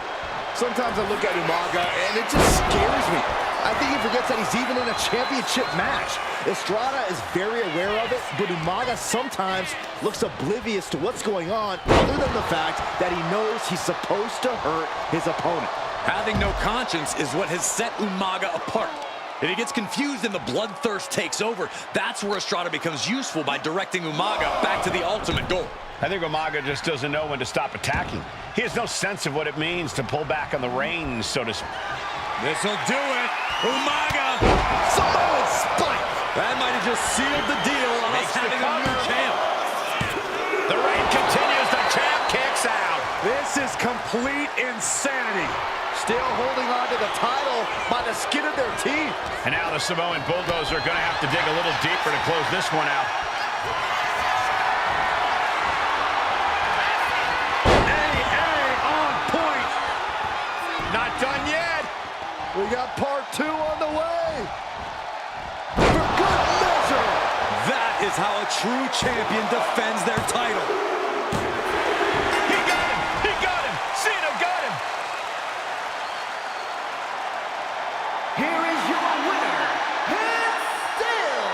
Sometimes I look at Umaga and it just scares me. I think he forgets that he's even in a championship match. Estrada is very aware of it, but Umaga sometimes looks oblivious to what's going on, other than the fact that he knows he's supposed to hurt his opponent. Having no conscience is what has set Umaga apart. If he gets confused and the bloodthirst takes over, that's where Estrada becomes useful by directing Umaga back to the ultimate goal. I think Umaga just doesn't know when to stop attacking. He has no sense of what it means to pull back on the reins, so to speak. This'll do it. Umaga! Samoan spike! That might have just sealed the deal on us having a new champ. The reign continues. The champ kicks out. This is complete insanity. Still holding on to the title by the skin of their teeth. And now the Samoan Bulldozer are going to have to dig a little deeper to close this one out. on point. Not done yet. We got part 2 on the way. For good measure. That is how a true champion defends their title. He got him. He got him. Cena got him. Here is your winner, and still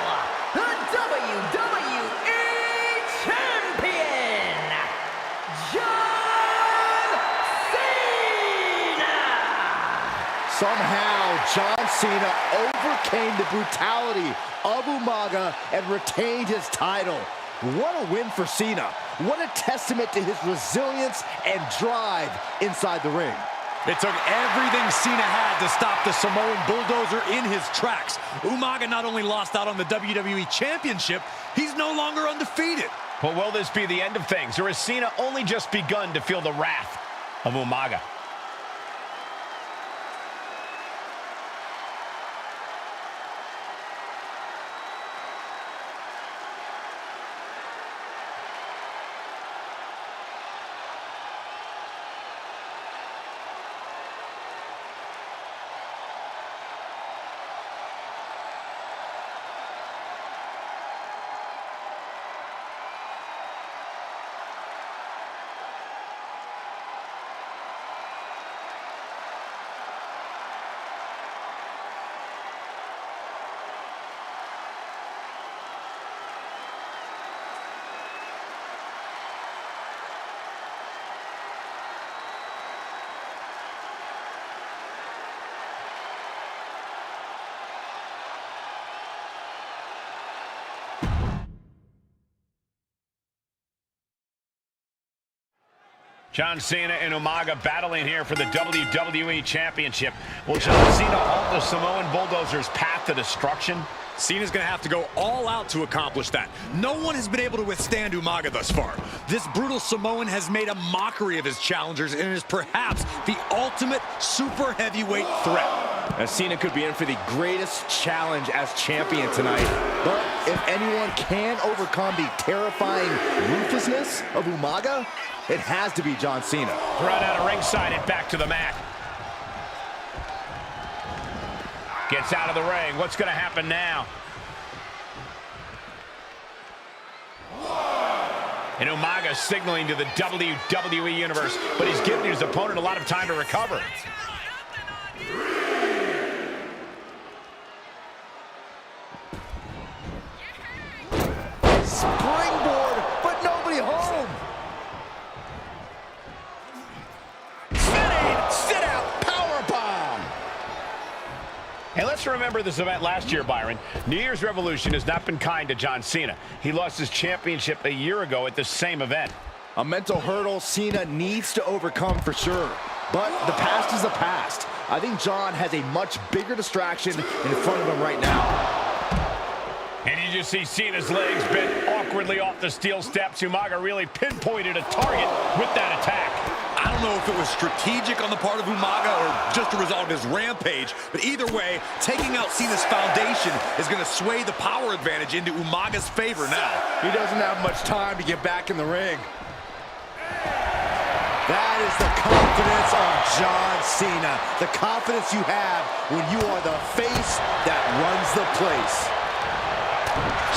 the WWE Champion, John Cena! Somehow, John Cena overcame the brutality of Umaga and retained his title. What a win for Cena. What a testament to his resilience and drive inside the ring. It took everything Cena had to stop the Samoan Bulldozer in his tracks. Umaga not only lost out on the WWE Championship, he's no longer undefeated. Well, will this be the end of things, or has Cena only just begun to feel the wrath of Umaga? John Cena and Umaga battling here for the WWE Championship. Will John Cena halt the Samoan Bulldozer's path to destruction? Cena's going to have to go all out to accomplish that. No one has been able to withstand Umaga thus far. This brutal Samoan has made a mockery of his challengers and is perhaps the ultimate super heavyweight threat. And Cena could be in for the greatest challenge as champion tonight. But if anyone can overcome the terrifying ruthlessness of Umaga, it has to be John Cena. Run out of ringside and back to the mat. Gets out of the ring. What's going to happen now? And Umaga signaling to the WWE Universe, but he's giving his opponent a lot of time to recover. Springboard, but nobody home. Sit out, powerbomb. And let's remember this event last year, Byron. New Year's Revolution has not been kind to John Cena. He lost his championship a year ago at the same event. A mental hurdle Cena needs to overcome for sure. But the past is the past. I think John has a much bigger distraction in front of him right now. And you just see Cena's legs bent awkwardly off the steel steps. Umaga really pinpointed a target with that attack. I don't know if it was strategic on the part of Umaga or just a result of his rampage, but either way, taking out Cena's foundation is going to sway the power advantage into Umaga's favor now. He doesn't have much time to get back in the ring. That is the confidence of John Cena. The confidence you have when you are the face that runs the place.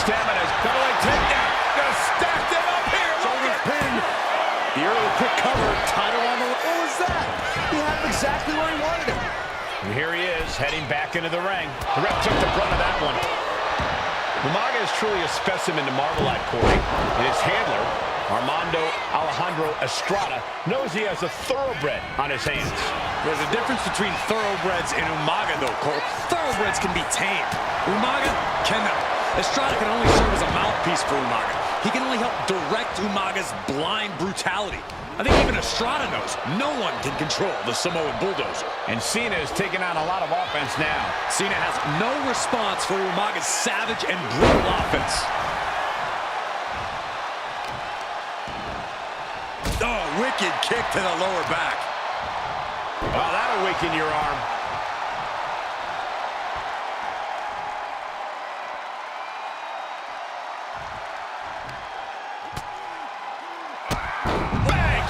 Stamina's got a leg takedown. Gonna stack them up here. Shoulders pinned. The early quick cover. Title on the... What was that? He had him exactly where he wanted him. And here he is, heading back into the ring. The ref took the brunt of that one. Umaga is truly a specimen to marvel at, Corey. And his handler, Armando Alejandro Estrada, knows he has a thoroughbred on his hands. There's a difference between thoroughbreds and Umaga, though, Cole. Thoroughbreds can be tamed. Umaga cannot. Estrada can only serve as a mouthpiece for Umaga. He can only help direct Umaga's blind brutality. I think even Estrada knows no one can control the Samoan bulldozer. And Cena is taking on a lot of offense now. Cena has no response for Umaga's savage and brutal offense. Oh, wicked kick to the lower back. Oh, that'll weaken your arm.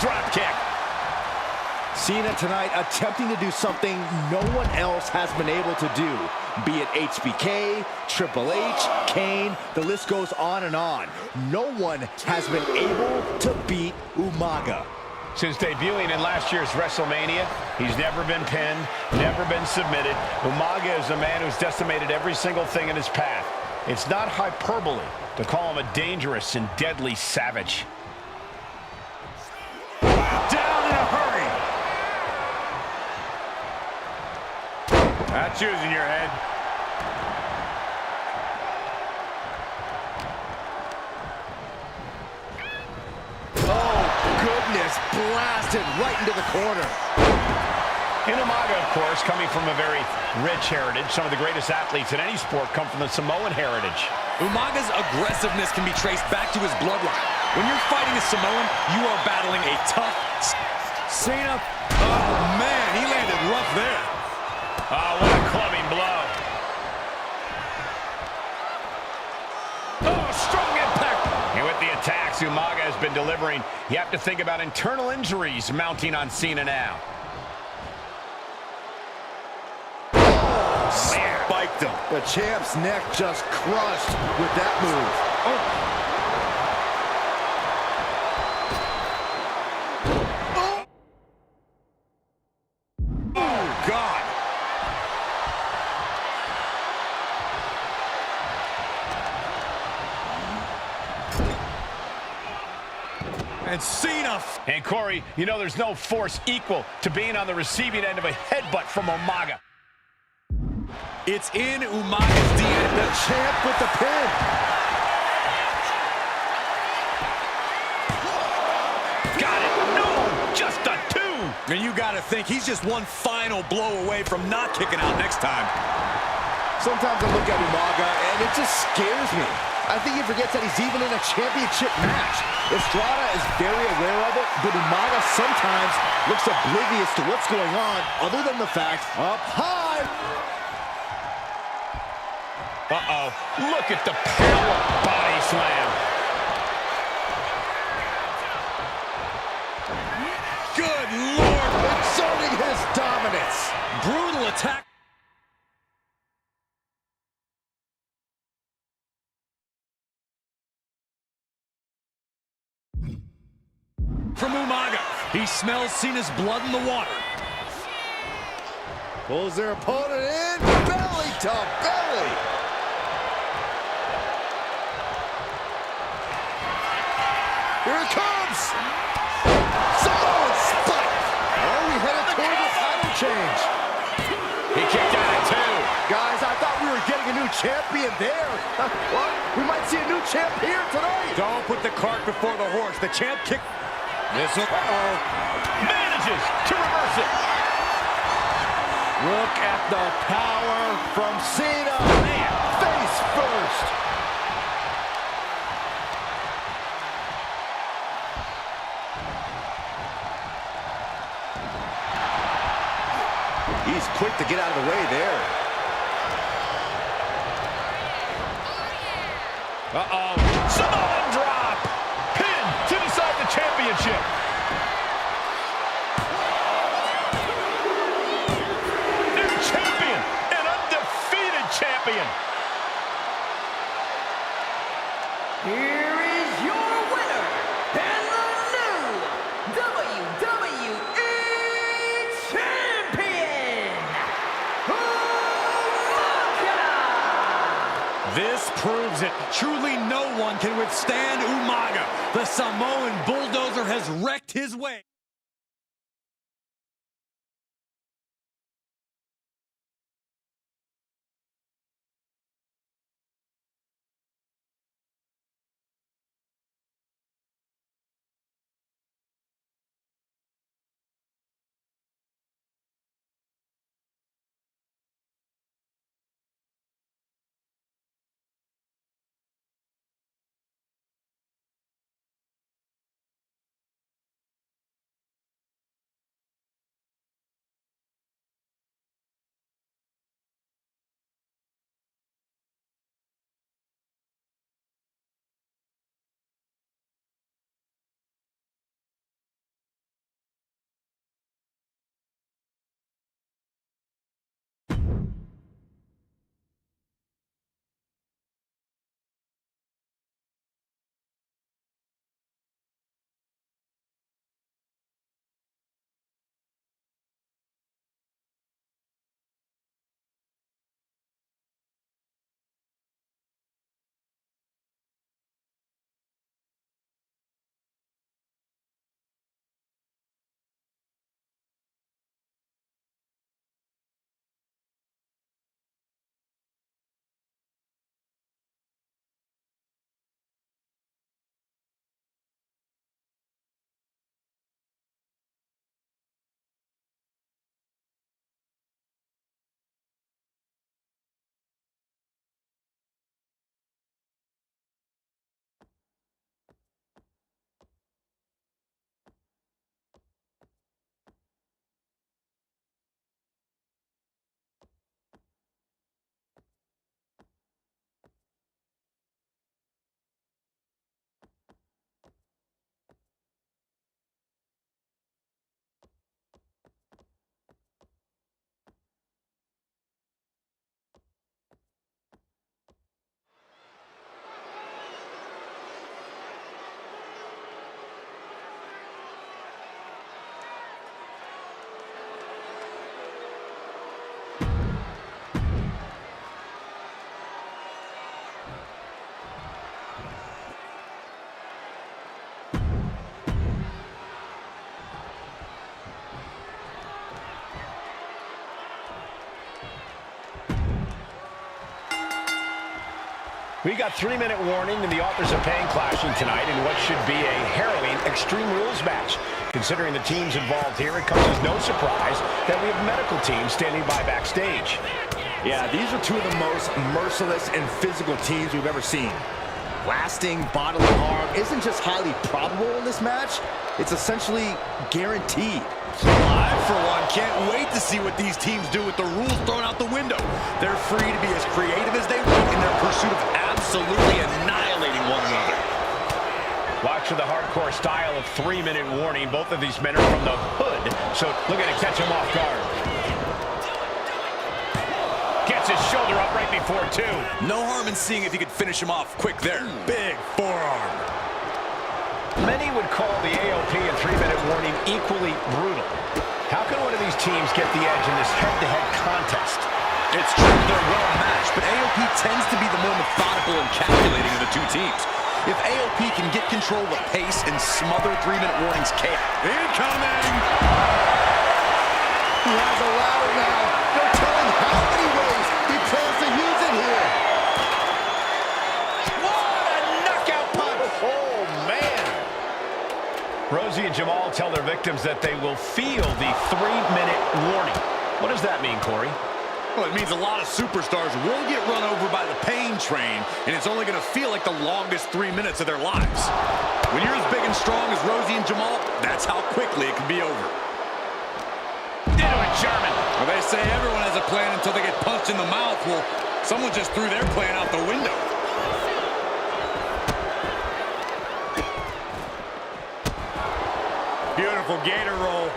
Drop kick. Cena tonight attempting to do something no one else has been able to do. Be it HBK, Triple H, Kane, the list goes on and on. No one has been able to beat Umaga. Since debuting in last year's WrestleMania, he's never been pinned, never been submitted. Umaga is a man who's decimated every single thing in his path. It's not hyperbole to call him a dangerous and deadly savage. Down in a hurry. That's using your head. Oh, goodness, blasted right into the corner. And Umaga, of course, coming from a very rich heritage. Some of the greatest athletes in any sport come from the Samoan heritage. Umaga's aggressiveness can be traced back to his bloodline. When you're fighting a Samoan, you are battling a tough... Cena, oh man, he landed rough there. Oh, what a clubbing blow. Oh, strong impact. And with the attacks Umaga has been delivering, you have to think about internal injuries mounting on Cena now. Spiked him. The champ's neck just crushed with that move. Oh. And Cena. And Corey, you know there's no force equal to being on the receiving end of a headbutt from Umaga. It's in Umaga's DNA. The champ with the pin. Got it. No, just a two. And you got to think he's just one final blow away from not kicking out next time. Sometimes I look at Umaga and it just scares me. I think he forgets that he's even in a championship match. Estrada is very aware of it, but Umaga sometimes looks oblivious to what's going on, other than the fact, up high. Uh-oh. Look at the power body slam. Good Lord. Exerting his dominance. Brutal attack. From Umaga. He smells Cena's blood in the water. Pulls their opponent in, belly to belly. Here it comes. Samoan spike. Oh, we headed toward the title change. He kicked out at two. Guys, I thought we were getting a new champion there. What? We might see a new champ here tonight. Don't put the cart before the horse. The champ kicked. Manages to reverse it. Look at the power from Cena. Man, face first. He's quick to get out of the way there. Uh-oh. Samoan drop. Pin to decide the championship. This proves it. Truly no one can withstand Umaga. The Samoan bulldozer has wrecked his way. We got 3-minute warning, and the authors of pain clashing tonight in what should be a harrowing Extreme Rules match. Considering the teams involved here, it comes as no surprise that we have medical teams standing by backstage. Yeah, these are two of the most merciless and physical teams we've ever seen. Lasting bodily harm isn't just highly probable in this match, it's essentially guaranteed. I, for one, can't wait to see what these teams do with the rules thrown out the window. They're free to be as creative as they want in their pursuit of absolutely annihilating one another. Watch for the hardcore style of 3-minute warning. Both of these men are from the hood, so look at it, catch him off guard. Gets his shoulder up right before 2. No harm in seeing if he could finish him off quick there. Big forearm. Many would call the AOP and 3-minute warning equally brutal. How can one of these teams get the edge in this head-to-head contest? It's true they're well matched, but AOP tends to be the more methodical and calculating of the two teams. If AOP can get control of the pace and smother 3-minute warning's chaos. Incoming! He has a ladder now. No telling how many ways he plans to use it here. What a knockout punch! Oh, man! Rosie and Jamal tell their victims that they will feel the 3-minute warning. What does that mean, Corey? Well, it means a lot of superstars will get run over by the pain train, and it's only going to feel like the longest 3 minutes of their lives. When you're as big and strong as Rosie and Jamal, that's how quickly it can be over. Into it, German. Well, they say everyone has a plan until they get punched in the mouth. Well, someone just threw their plan out the window. Beautiful gator roll.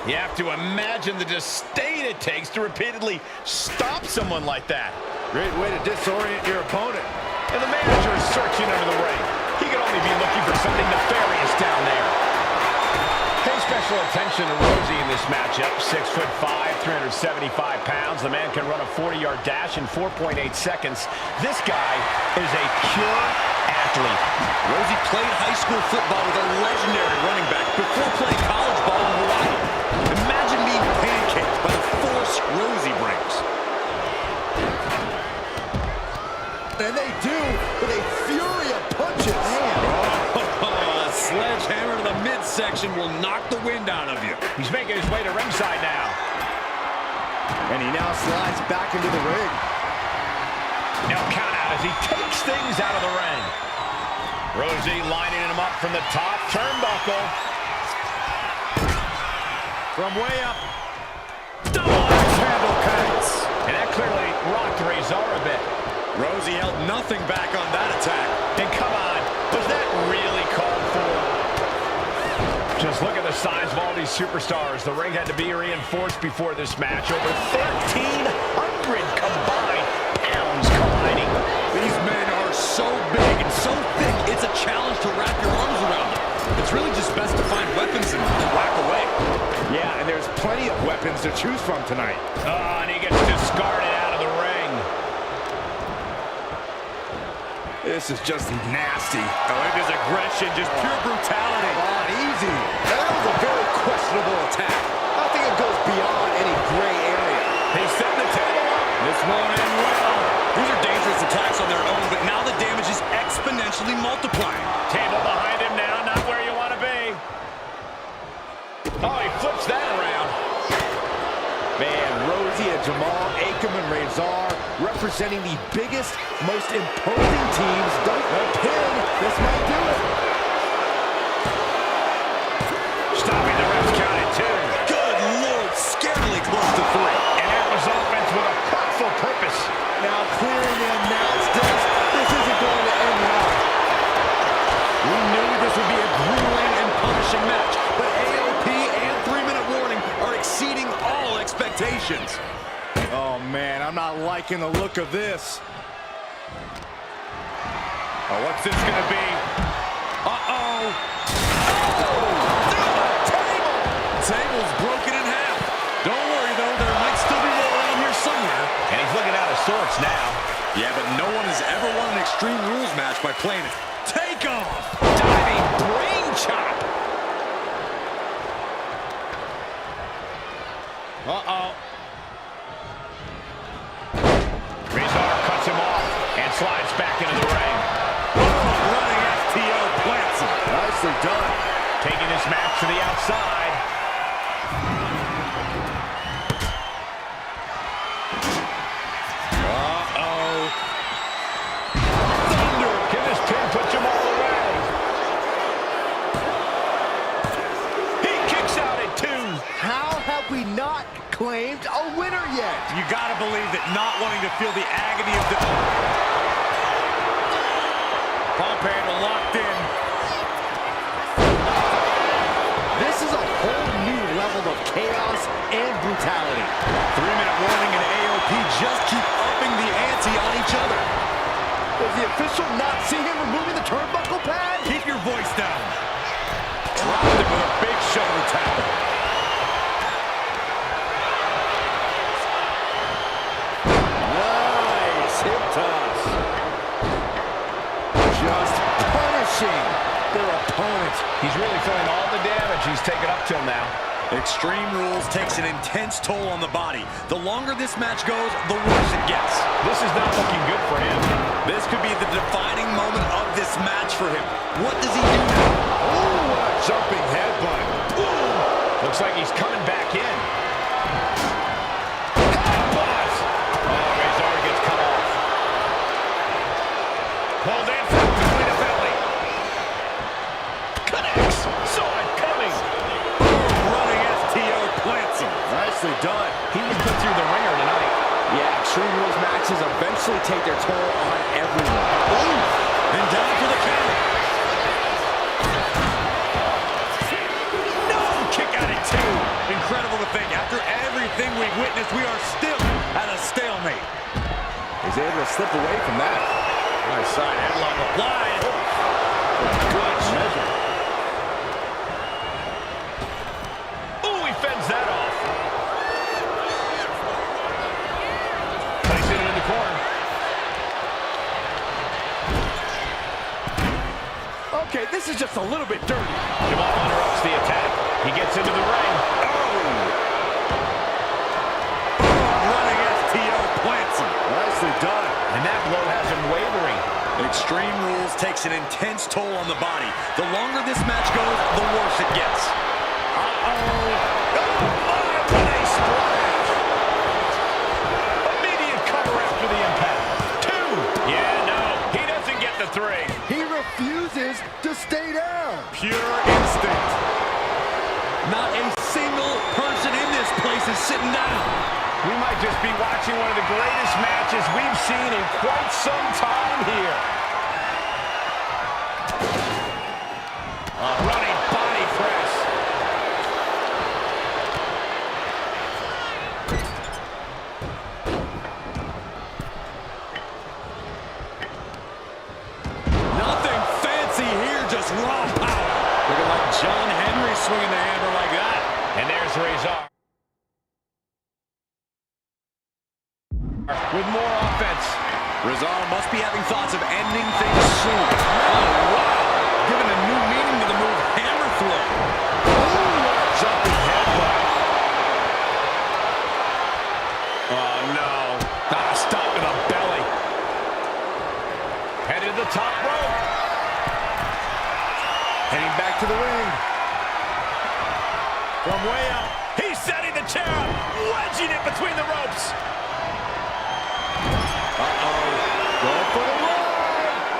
You have to imagine the disdain it takes to repeatedly stop someone like that. Great way to disorient your opponent. And the manager is searching under the ring. He could only be looking for something nefarious down there. Hey, special attention to Rosie in this matchup. 6'5", 375 pounds. The man can run a 40-yard dash in 4.8 seconds. This guy is a pure athlete. Rosie played high school football with a legendary running back before playing college ball in Hawaii. Imagine being pancaked by the force Rosie brings. And they do with a fury of punches. A sledgehammer to the midsection will knock the wind out of you. He's making his way to ringside now. And he now slides back into the ring. No count out as he takes things out of the ring. Rosie lining him up from the top turnbuckle. From way up. Double axe handle connects. And that clearly rocked Razor a bit. Rosie held nothing back on that attack. And come on, was that really called for? Just look at the size of all these superstars. The ring had to be reinforced before this match. Over 1,300 combined pounds colliding. These men are so big and so thick, it's a challenge to wrap your arms around them. It's really just best to find weapons and whack away. Yeah, and there's plenty of weapons to choose from tonight. Oh, and he gets discarded out of the ring. This is just nasty. Oh, look at his aggression, just pure brutality. Oh, easy. That was a very questionable attack. I think it goes beyond any gray area. He's setting the table up. This won't end well. These are dangerous attacks on their own, but now the damage is exponentially multiplying. Table behind him now, not where you want to be. Oh, he flips that around. Man, Rosie and Jamal, Akam and Razor representing the biggest, most imposing teams. Don't pin. This might do it. Stopping the ref's count at 2. Good Lord, scarily close to 3. And that was offense with a hurtful purpose. Now clearing the announce desk. This isn't going to end well. We knew this would be a grueling and punishing match, but AOP and 3-minute warning are exceeding all expectations. Oh, man, I'm not liking the look of this. Oh, what's this going to be? Uh-oh. Table's broken in half. Don't worry, though. There might still be more around here somewhere. And he's looking out of sorts now. Yeah, but no one has ever won an Extreme Rules match by playing it. Take off! Diving brain chop. Uh-oh. Razor cuts him off and slides back into the ring. Running FTO plants him. Nicely done. Taking this match to the outside. Uh-oh. Thunder. Can this pin put Jamal away? He kicks out at 2. How have we not claimed a winner yet? You gotta believe that not wanting to feel the agony of the... Pump handle locked in. This is a whole new level of chaos and brutality. 3-minute warning and AOP just keep upping the ante on each other. Does the official not see him removing the turnbuckle pad? Keep your voice down. Dropped him with a big shoulder tap. Nice hip toss. Just punishing their opponent. He's really feeling all the damage he's taken up till now. Extreme Rules takes an intense toll on the body. The longer this match goes, the worse it gets. This is not looking good for him. This could be the defining moment of this match for him. What does he do now? Ooh, what a jumping headbutt. Ooh. Looks like he's coming back in. Headbutt. Oh, Razor gets cut off. Pulled in from belly to belly. Connects. Saw it coming. Running FTO plants him. Nicely done. He was put through the ringer tonight. Yeah, Extreme Rules matches eventually take their toll on everyone. Ooh. And down for the count. No! Kick out at 2. Incredible to think. After everything we've witnessed, we are still at a stalemate. He's able to slip away from that. Nice side headlock applied. Good measure. Okay, this is just a little bit dirty. Jamal interrupts the attack. He gets into the ring. Running STO plants him. Nicely done. And that blow has him wavering. Extreme Rules takes an intense toll on the body. The longer this match goes, the worse it gets. Oh, my, what a splash. Immediate cover after the impact. 2. Yeah, no, he doesn't get the 3. He refuses to stay down. Pure instinct. Not a single person in this place is sitting down. We might just be watching one of the greatest matches we've seen in quite some time here. A running body press. Nothing fancy here, just raw power. Looking like John Henry swinging the hammer like that. And there's Razor. With more offense. Rizal must be having thoughts of ending things soon. Oh, wow. Giving a new meaning to the move hammer throw. Jumping headbutt. Oh, no. Stop to the belly. Headed to the top rope. Heading back to the ring. From way up. He's setting the chair up. Wedging it between the ropes. Going for the run.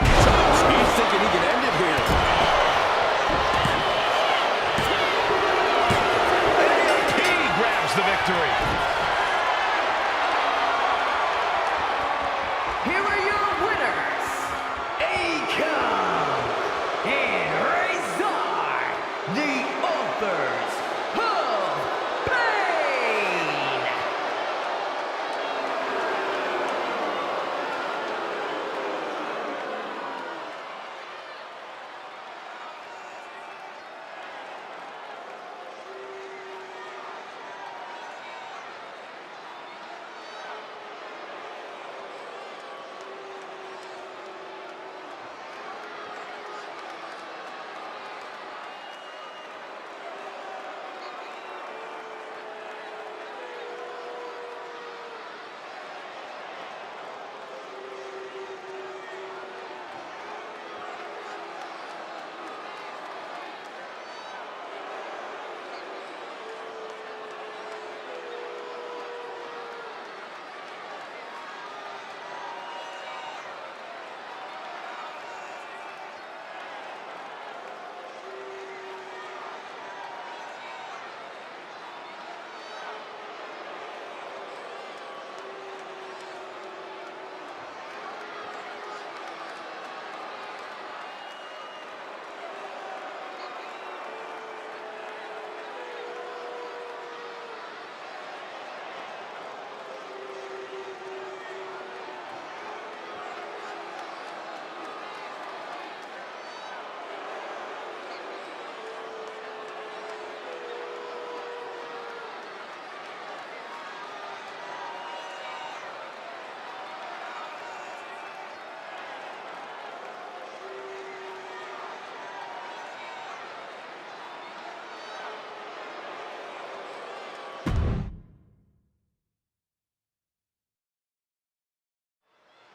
He's thinking he can end it here. He grabs the victory. Here are your winners, Akon and Razor, the authors of Pain.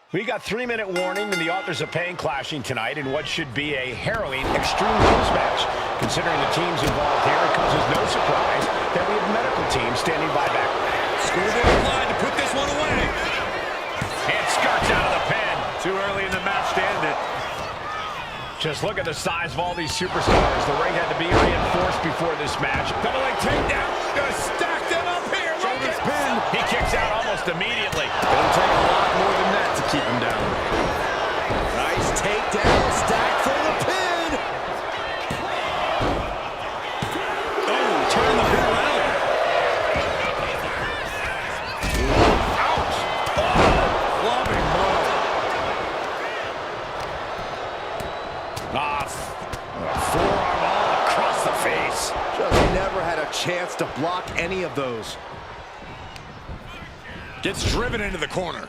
We got 3-minute warning, and the authors of Pain clashing tonight in what should be a harrowing Extreme Rules match. Considering the teams involved here, it comes as no surprise that we have medical teams standing by back. Schoolboy line to put this one away. And skirts out of the pen. Too early in the match to end it. Just look at the size of all these superstars. The ring had to be reinforced before this match. Double leg takedown. Gonna stack them up here. Shoulders pinned. He kicks out almost immediately. It'll take a lot more than that to keep him down. Nice takedown, stack for the pin. Oh, turn the pin around. Ouch. Flopping blow. Forearm all across the face. Just never had a chance to block any of those. Gets driven into the corner.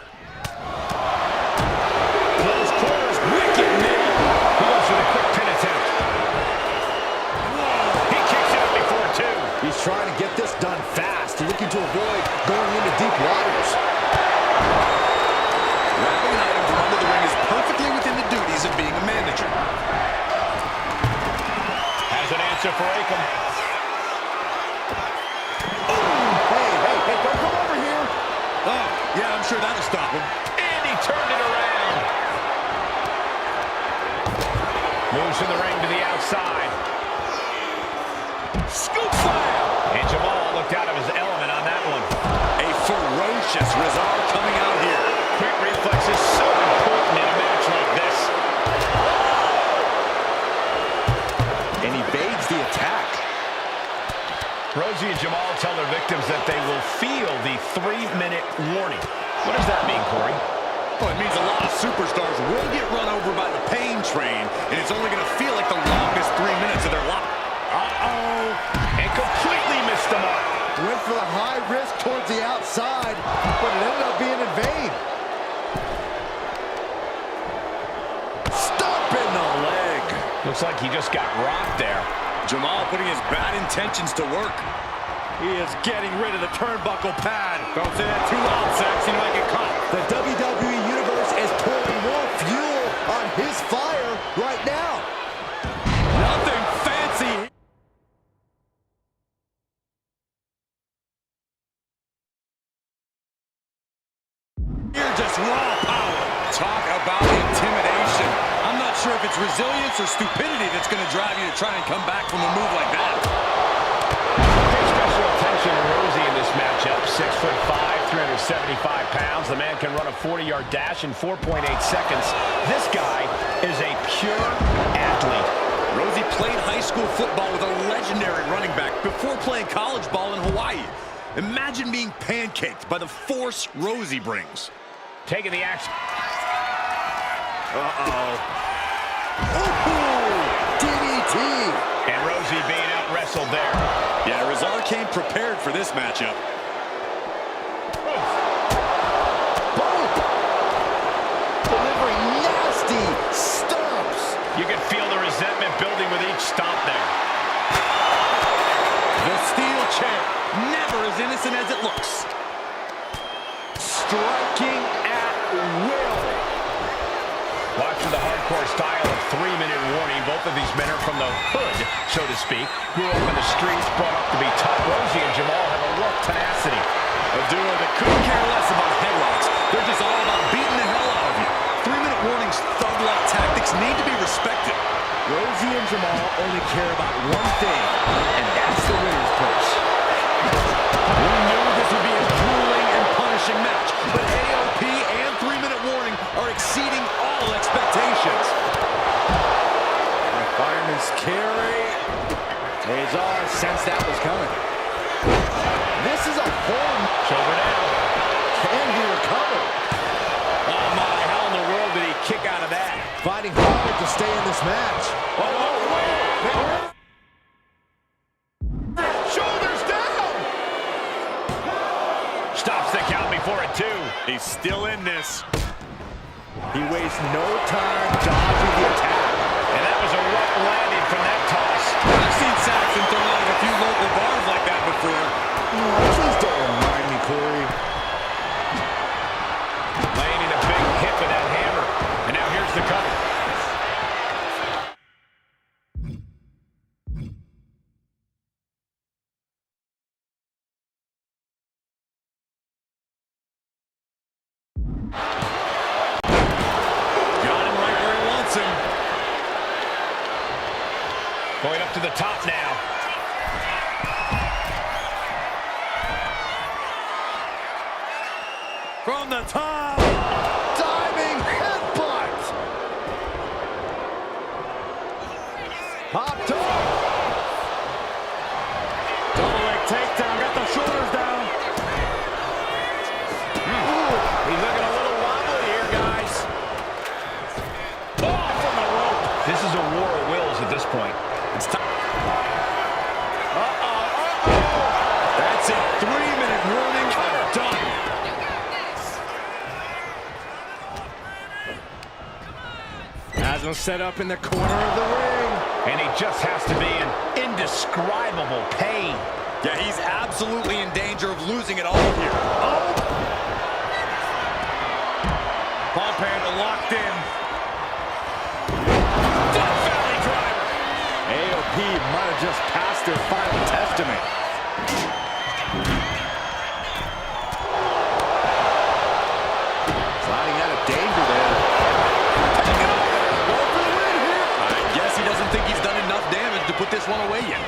Close quarters, wicked knee. He goes for the quick pin attempt. sure that'll stop him. And he turned it around. Moves from the ring to the outside. Scoop slam. And Jamal looked out of his element on that one. A ferocious Rizal coming out here. Quick reflexes so important in a match like this. And evades the attack. Rosie and Jamal tell their victims that they will feel the 3-minute warning. What does that mean, Corey? Well, it means a lot of superstars will get run over by the pain train, and it's only going to feel like the longest 3 minutes of their life. Uh-oh. And completely missed the mark. Went for the high risk towards the outside, but it ended up being in vain. Stop in the leg. Looks like he just got rocked there. Jamal putting his bad intentions to work. He is getting rid of the turnbuckle pad. Don't say that too loud, Sax. He might get caught. The WWE Universe is pouring more fuel on his fire right now. Nothing fancy. You're just raw power. Talk about intimidation. I'm not sure if it's resilience or stupidity that's going to drive you to try and come back from a move like that. Pay special attention to Rosie in this matchup. 6'5", 375 pounds. The man can run a 40-yard dash in 4.8 seconds. This guy is a pure athlete. Rosie played high school football with a legendary running back before playing college ball in Hawaii. Imagine being pancaked by the force Rosie brings. Taking the action. Uh-oh. DDT. And Rosie being out-wrestled there. Yeah, Rizal came prepared for this matchup. Boom. Delivering nasty stomps. You can feel the resentment building with each stomp there. The steel chair, never as innocent as it looks. Striking at will. Watching the hardcore style of 3-minute warning. Both of these men are from the hood, so to speak. Grew up in the streets, brought up to be tough. Rosie and Jamal have a rough tenacity. A duo that couldn't care less about headlocks. They're just all about beating the hell out of you. 3-minute warnings, thug-like tactics need to be respected. Rosie and Jamal only care about one thing, and that's the winner's purse. We knew this would be a grueling and punishing match, but AOP and 3-minute warning are exceeding all expectations. The fireman's carry. Rizal sensed that was coming. This is a horn. Shoulder down. Can he recover? Oh my, how in the world did he kick out of that? Fighting hard to stay in this match. Shoulders down. Stops the count before a 2. He's still in this. He wastes no time dodging the attack. And that was a rough landing from that toss. I've seen Saxon thrown out of a few local bars like that before. Please don't remind me, Corey. Landing a big hit with that hammer. And now here's the cover. Got him right where he wants him. Going up to the top now. From the top. Diving headbutt. Popped up. Double leg takedown. Got the shoulders down. He's looking a little wobbly here, guys. Oh, from the rope. This is a war of wills at this point. It's time. That's it. 3-minute warning. Done. Has him set up in the corner of the ring. And he just has to be in indescribable pain. Yeah, he's absolutely in danger of losing it all here. Oh! Pump handle locked in. Death Valley driver. AOP might have just passed their final testament. this one away yet.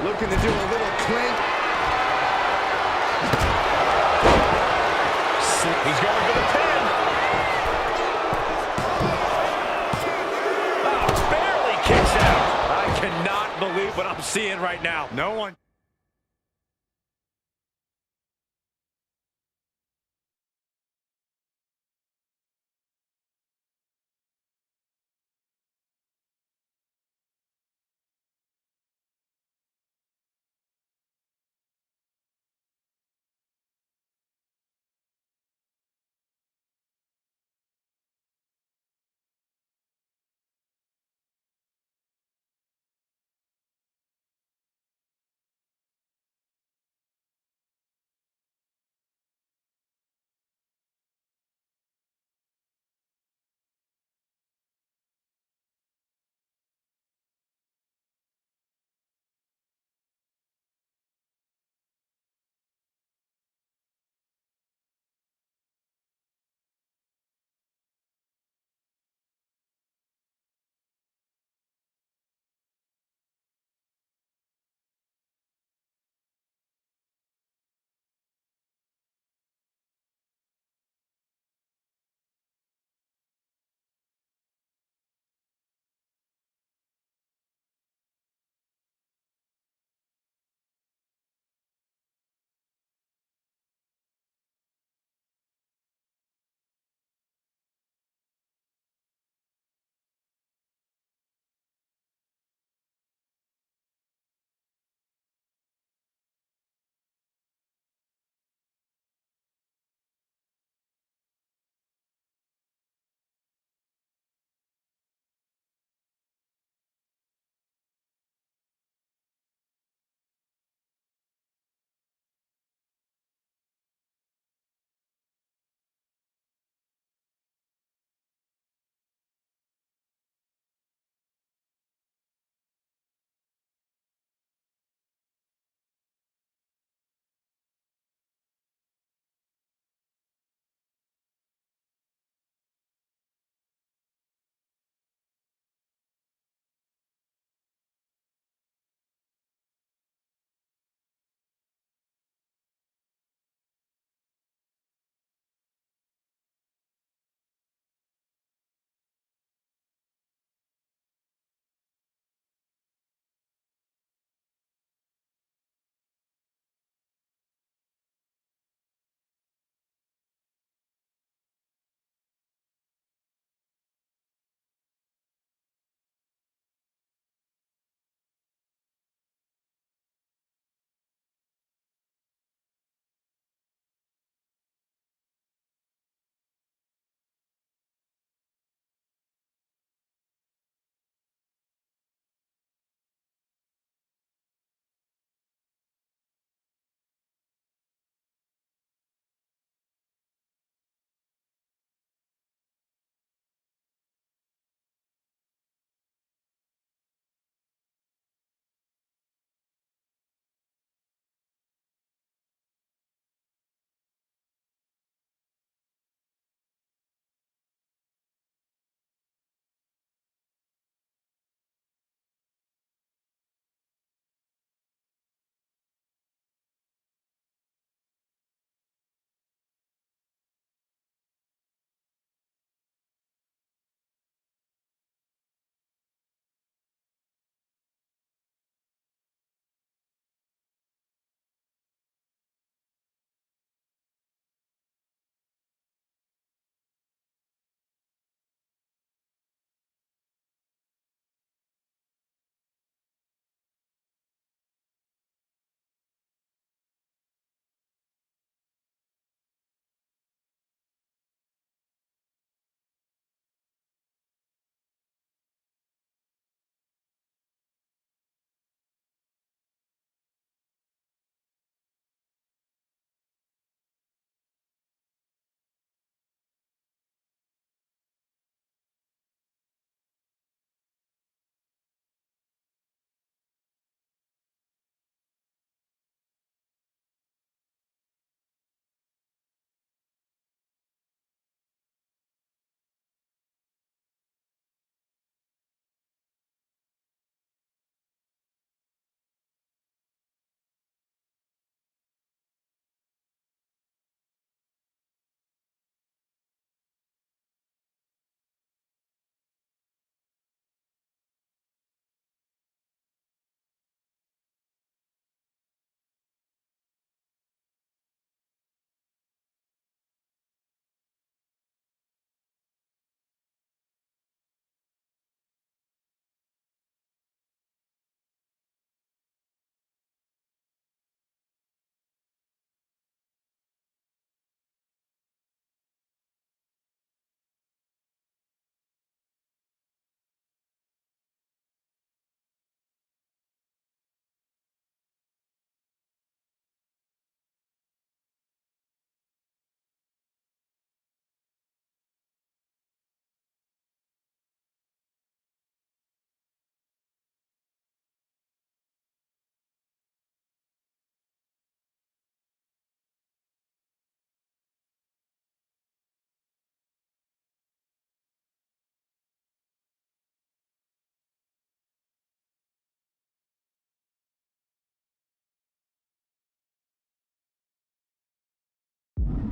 Looking to do a little clink. He's going for the pin. Oh, barely kicks out. I cannot believe what I'm seeing right now. No one.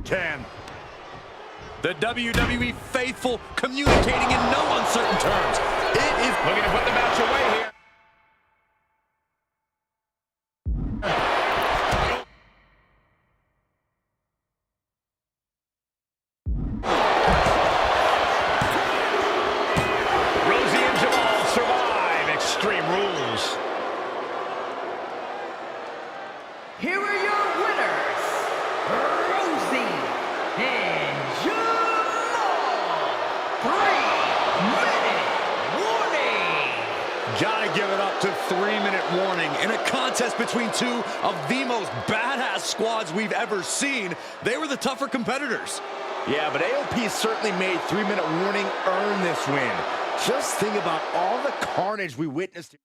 can. The WWE faithful communicating in no uncertain terms. It is Looking to put the match away here. Rosie and Jamal survive Extreme Rules. Here are your winners, Rosie and Jamal. 3-minute warning. gotta give it up to 3-minute warning. In a contest between two of the most badass squads we've ever seen, they were the tougher competitors. Yeah, but AOP certainly made 3-minute warning earn this win. Just think about all the carnage we witnessed.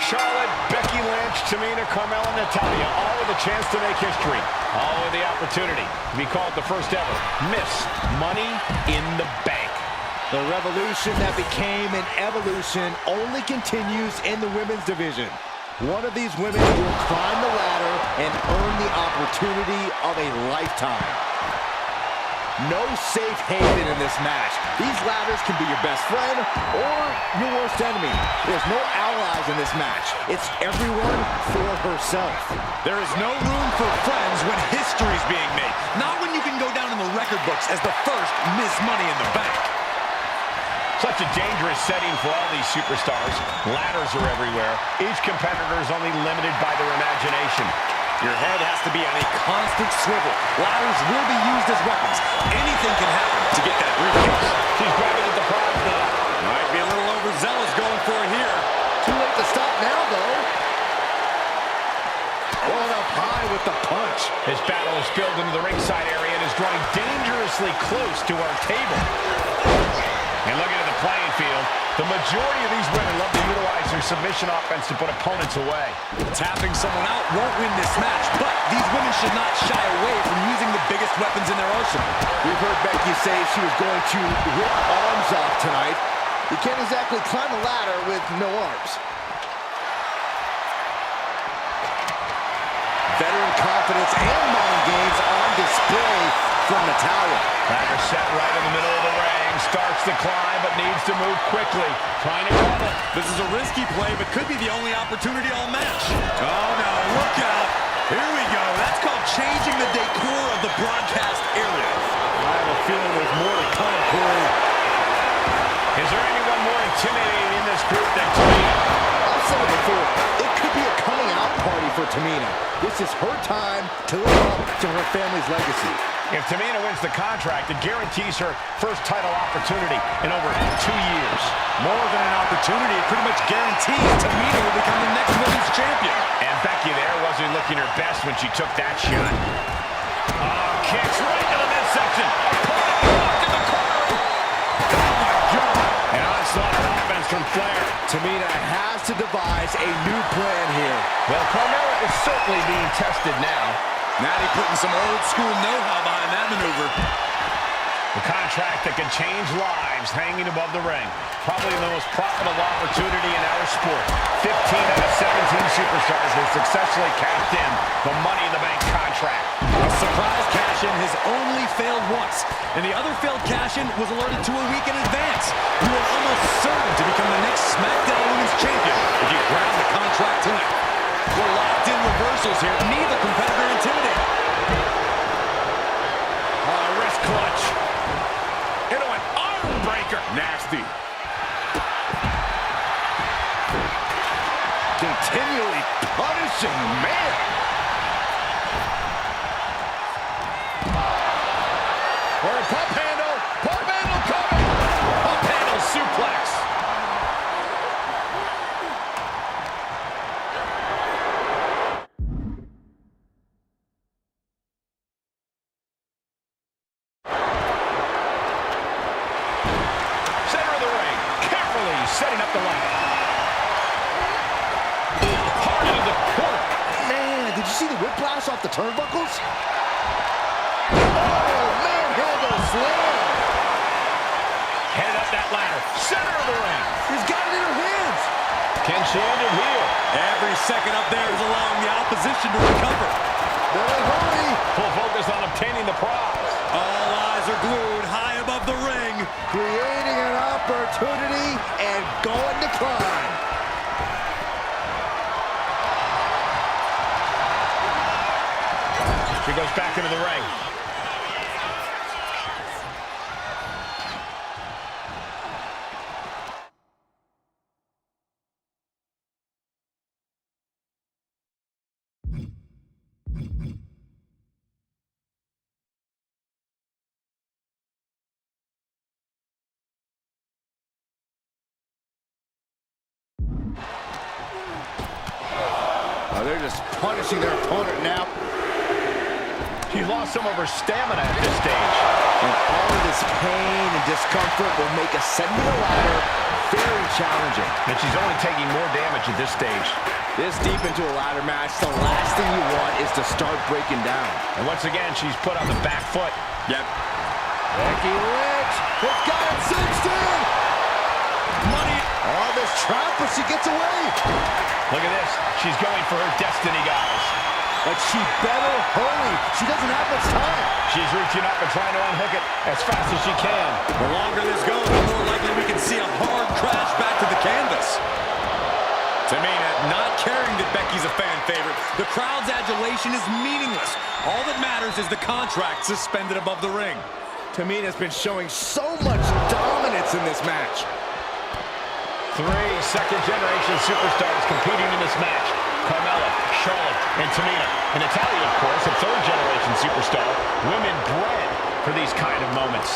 Charlotte, Becky Lynch, Tamina, Carmella, Natalya, all with a chance to make history. All with the opportunity to be called the first ever Miss Money in the Bank. The revolution that became an evolution only continues in the women's division. One of these women will climb the ladder and earn the opportunity of a lifetime. No safe haven in this match. These ladders can be your best friend or your worst enemy. There's no allies in this match. It's everyone for herself. There is no room for friends when history's being made. Not when you can go down in the record books as the first Miss Money in the Bank. Such a dangerous setting for all these superstars. Ladders are everywhere. Each competitor is only limited by their imagination. Your head has to be on a constant swivel. Ladders will be used as weapons. Anything can happen to get that briefcase. She's grabbing at the prize now. Might be a little overzealous going for it here. Too late to stop now, though. Going up high with the punch. This battle is spilled into the ringside area and is drawing dangerously close to our table. And looking at the playing field, the majority of these women love to utilize their submission offense to put opponents away. Tapping someone out won't win this match, but these women should not shy away from using the biggest weapons in their arsenal. We've heard Becky say she was going to rip arms off tonight. You can't exactly climb a ladder with no arms. Veteran confidence and mind games on display from Natalya. Ladder set right in the middle of the ring. Starts to climb, but needs to move quickly. Trying to cover. This is a risky play, but could be the only opportunity all match. Oh, no, look out. Here we go. That's called changing the decor of the broadcast area. I have a feeling there's more to come, Corey. Is there anyone more intimidating in this group than Tamina? I've said it before. It could be a coming out party for Tamina. This is her time to live up to her family's legacy. If Tamina wins the contract, it guarantees her first title opportunity in over 2 years. More than an opportunity, it pretty much guarantees Tamina will become the next women's champion. And Becky there wasn't looking her best when she took that shot. Oh, kicks right to the midsection. Blocked in the corner. Oh, my God. An onslaught of offense from Flair. Tamina has to devise a new plan here. Well, Carmella is certainly being tested now. Natty putting some old school know-how behind that maneuver. The contract that can change lives hanging above the ring. Probably the most profitable opportunity in our sport. 15 out of 17 superstars have successfully cashed in the Money in the Bank contract. A surprise cash-in has only failed once, and the other failed cash-in was alerted to a week in advance. You are almost certain to become the next SmackDown Women's Champion if you grab the contract tonight. We're locked in reversals here. Neither competitor intimidated. Wrist clutch. Into an arm breaker. Nasty. Continually punishing, man. Or a pump handle. Pump handle coming. Pump handle suplex. Center of the ring. Carefully setting up the ladder. Hard into the corner. Man, did you see the whiplash off the turnbuckles? Oh, manhandle slam. Headed up that ladder. Center of the ring. She's got it in her hands. Can she end it here? Every second up there is allowing the opposition to recover. Better hurry. Full focus on obtaining the prize. All eyes are glued high above the ring. Creating an opportunity and going to climb. She goes back into the ring. Oh, they're just punishing their opponent now. She's lost some of her stamina at this stage. And all of this pain and discomfort will make ascending the ladder very challenging. And she's only taking more damage at this stage. This deep into a ladder match, the last thing you want is to start breaking down. And once again, she's put on the back foot. Yep. Becky Lynch has got it cinched in. Money. Oh, this trap, but she gets away. Look at this. She's going for her destiny, guys. But she better hurry. She doesn't have much time. She's reaching up and trying to unhook it as fast as she can. The longer this goes, the more likely we can see a hard crash back to the canvas. Tamina not caring that Becky's a fan favorite. The crowd's adulation is meaningless. All that matters is the contract suspended above the ring. Tamina's been showing so much dominance in this match. 3 second-generation superstars competing in this match. Carmella, Charlotte, and Tamina. And Natalya, of course, a third-generation superstar. Women bred for these kind of moments.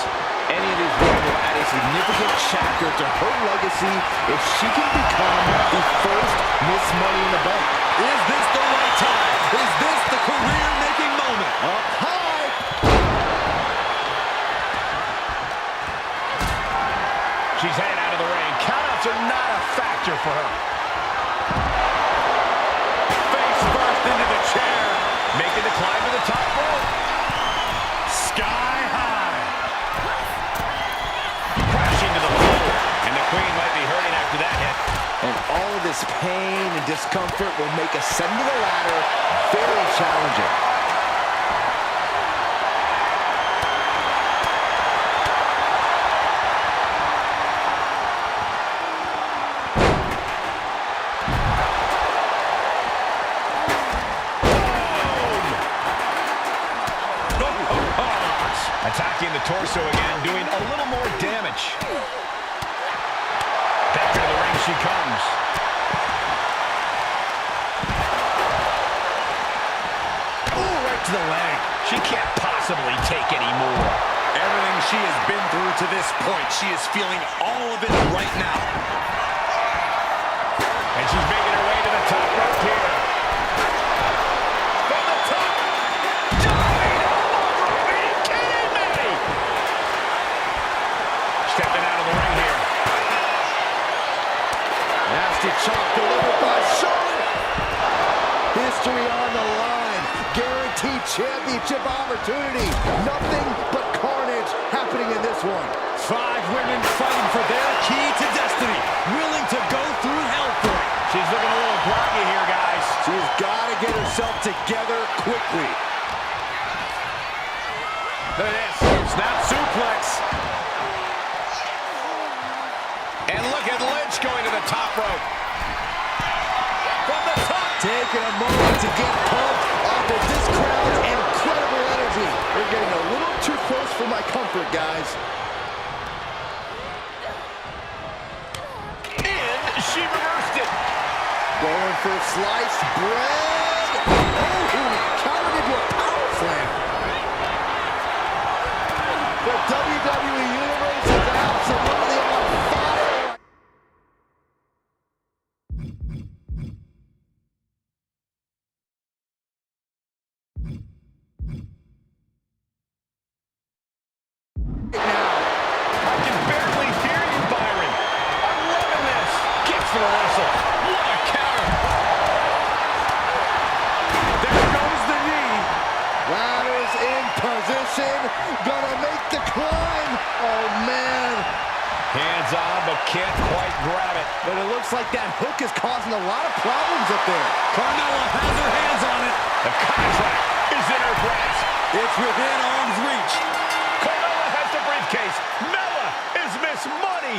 Any of these women will add a significant chapter to her legacy if she can become the first Miss Money in the Bank. Is this the right time? Is this the career-making moment? Up high. She's headed out of the ring. Countouts are not a factor for her. Face first into the chair. Making the climb to the top rope. Sky high. Crashing to the floor. And the Queen might be hurting after that hit. And all of this pain and discomfort will make ascending the ladder very challenging. Attacking the torso again, doing a little more damage. Back into the ring she comes. Oh, right to the leg. She can't possibly take any more. Everything she has been through to this point, she is feeling all of it right now. And she's making her way to the top rope here. From the top. Diving elbow drop. Are you kidding me? Stepping out of the ring here. Nasty chop delivered by Charlotte. History on the line. Guaranteed championship opportunity. Nothing but carnage happening in this one. 5 women fighting for their key to destiny, willing to go through hell for it. She's looking a little groggy here, guys. She's got to get herself together quickly. Look at this. Snap suplex. And look at Lynch going to the top rope. From the top. Taking a moment to get pumped off of this crowd's incredible energy. We're getting a little too close for my comfort, guys. And she reversed it. Going for sliced bread. Oh, countered into a power slam. The WWE Universe is absolutely on fire. I can barely hear you, Byron. I'm loving this. Gets the reversal. What a counter. There goes the knee. Ladders in position. Gonna make the climb. Oh, man. Hands on, but can't quite grab it. But it looks like that hook is causing a lot of problems up there. Carmella has her hands on it. The contract is in her grasp. It's within arm's reach. Carmella has the briefcase. Mella is Miss Money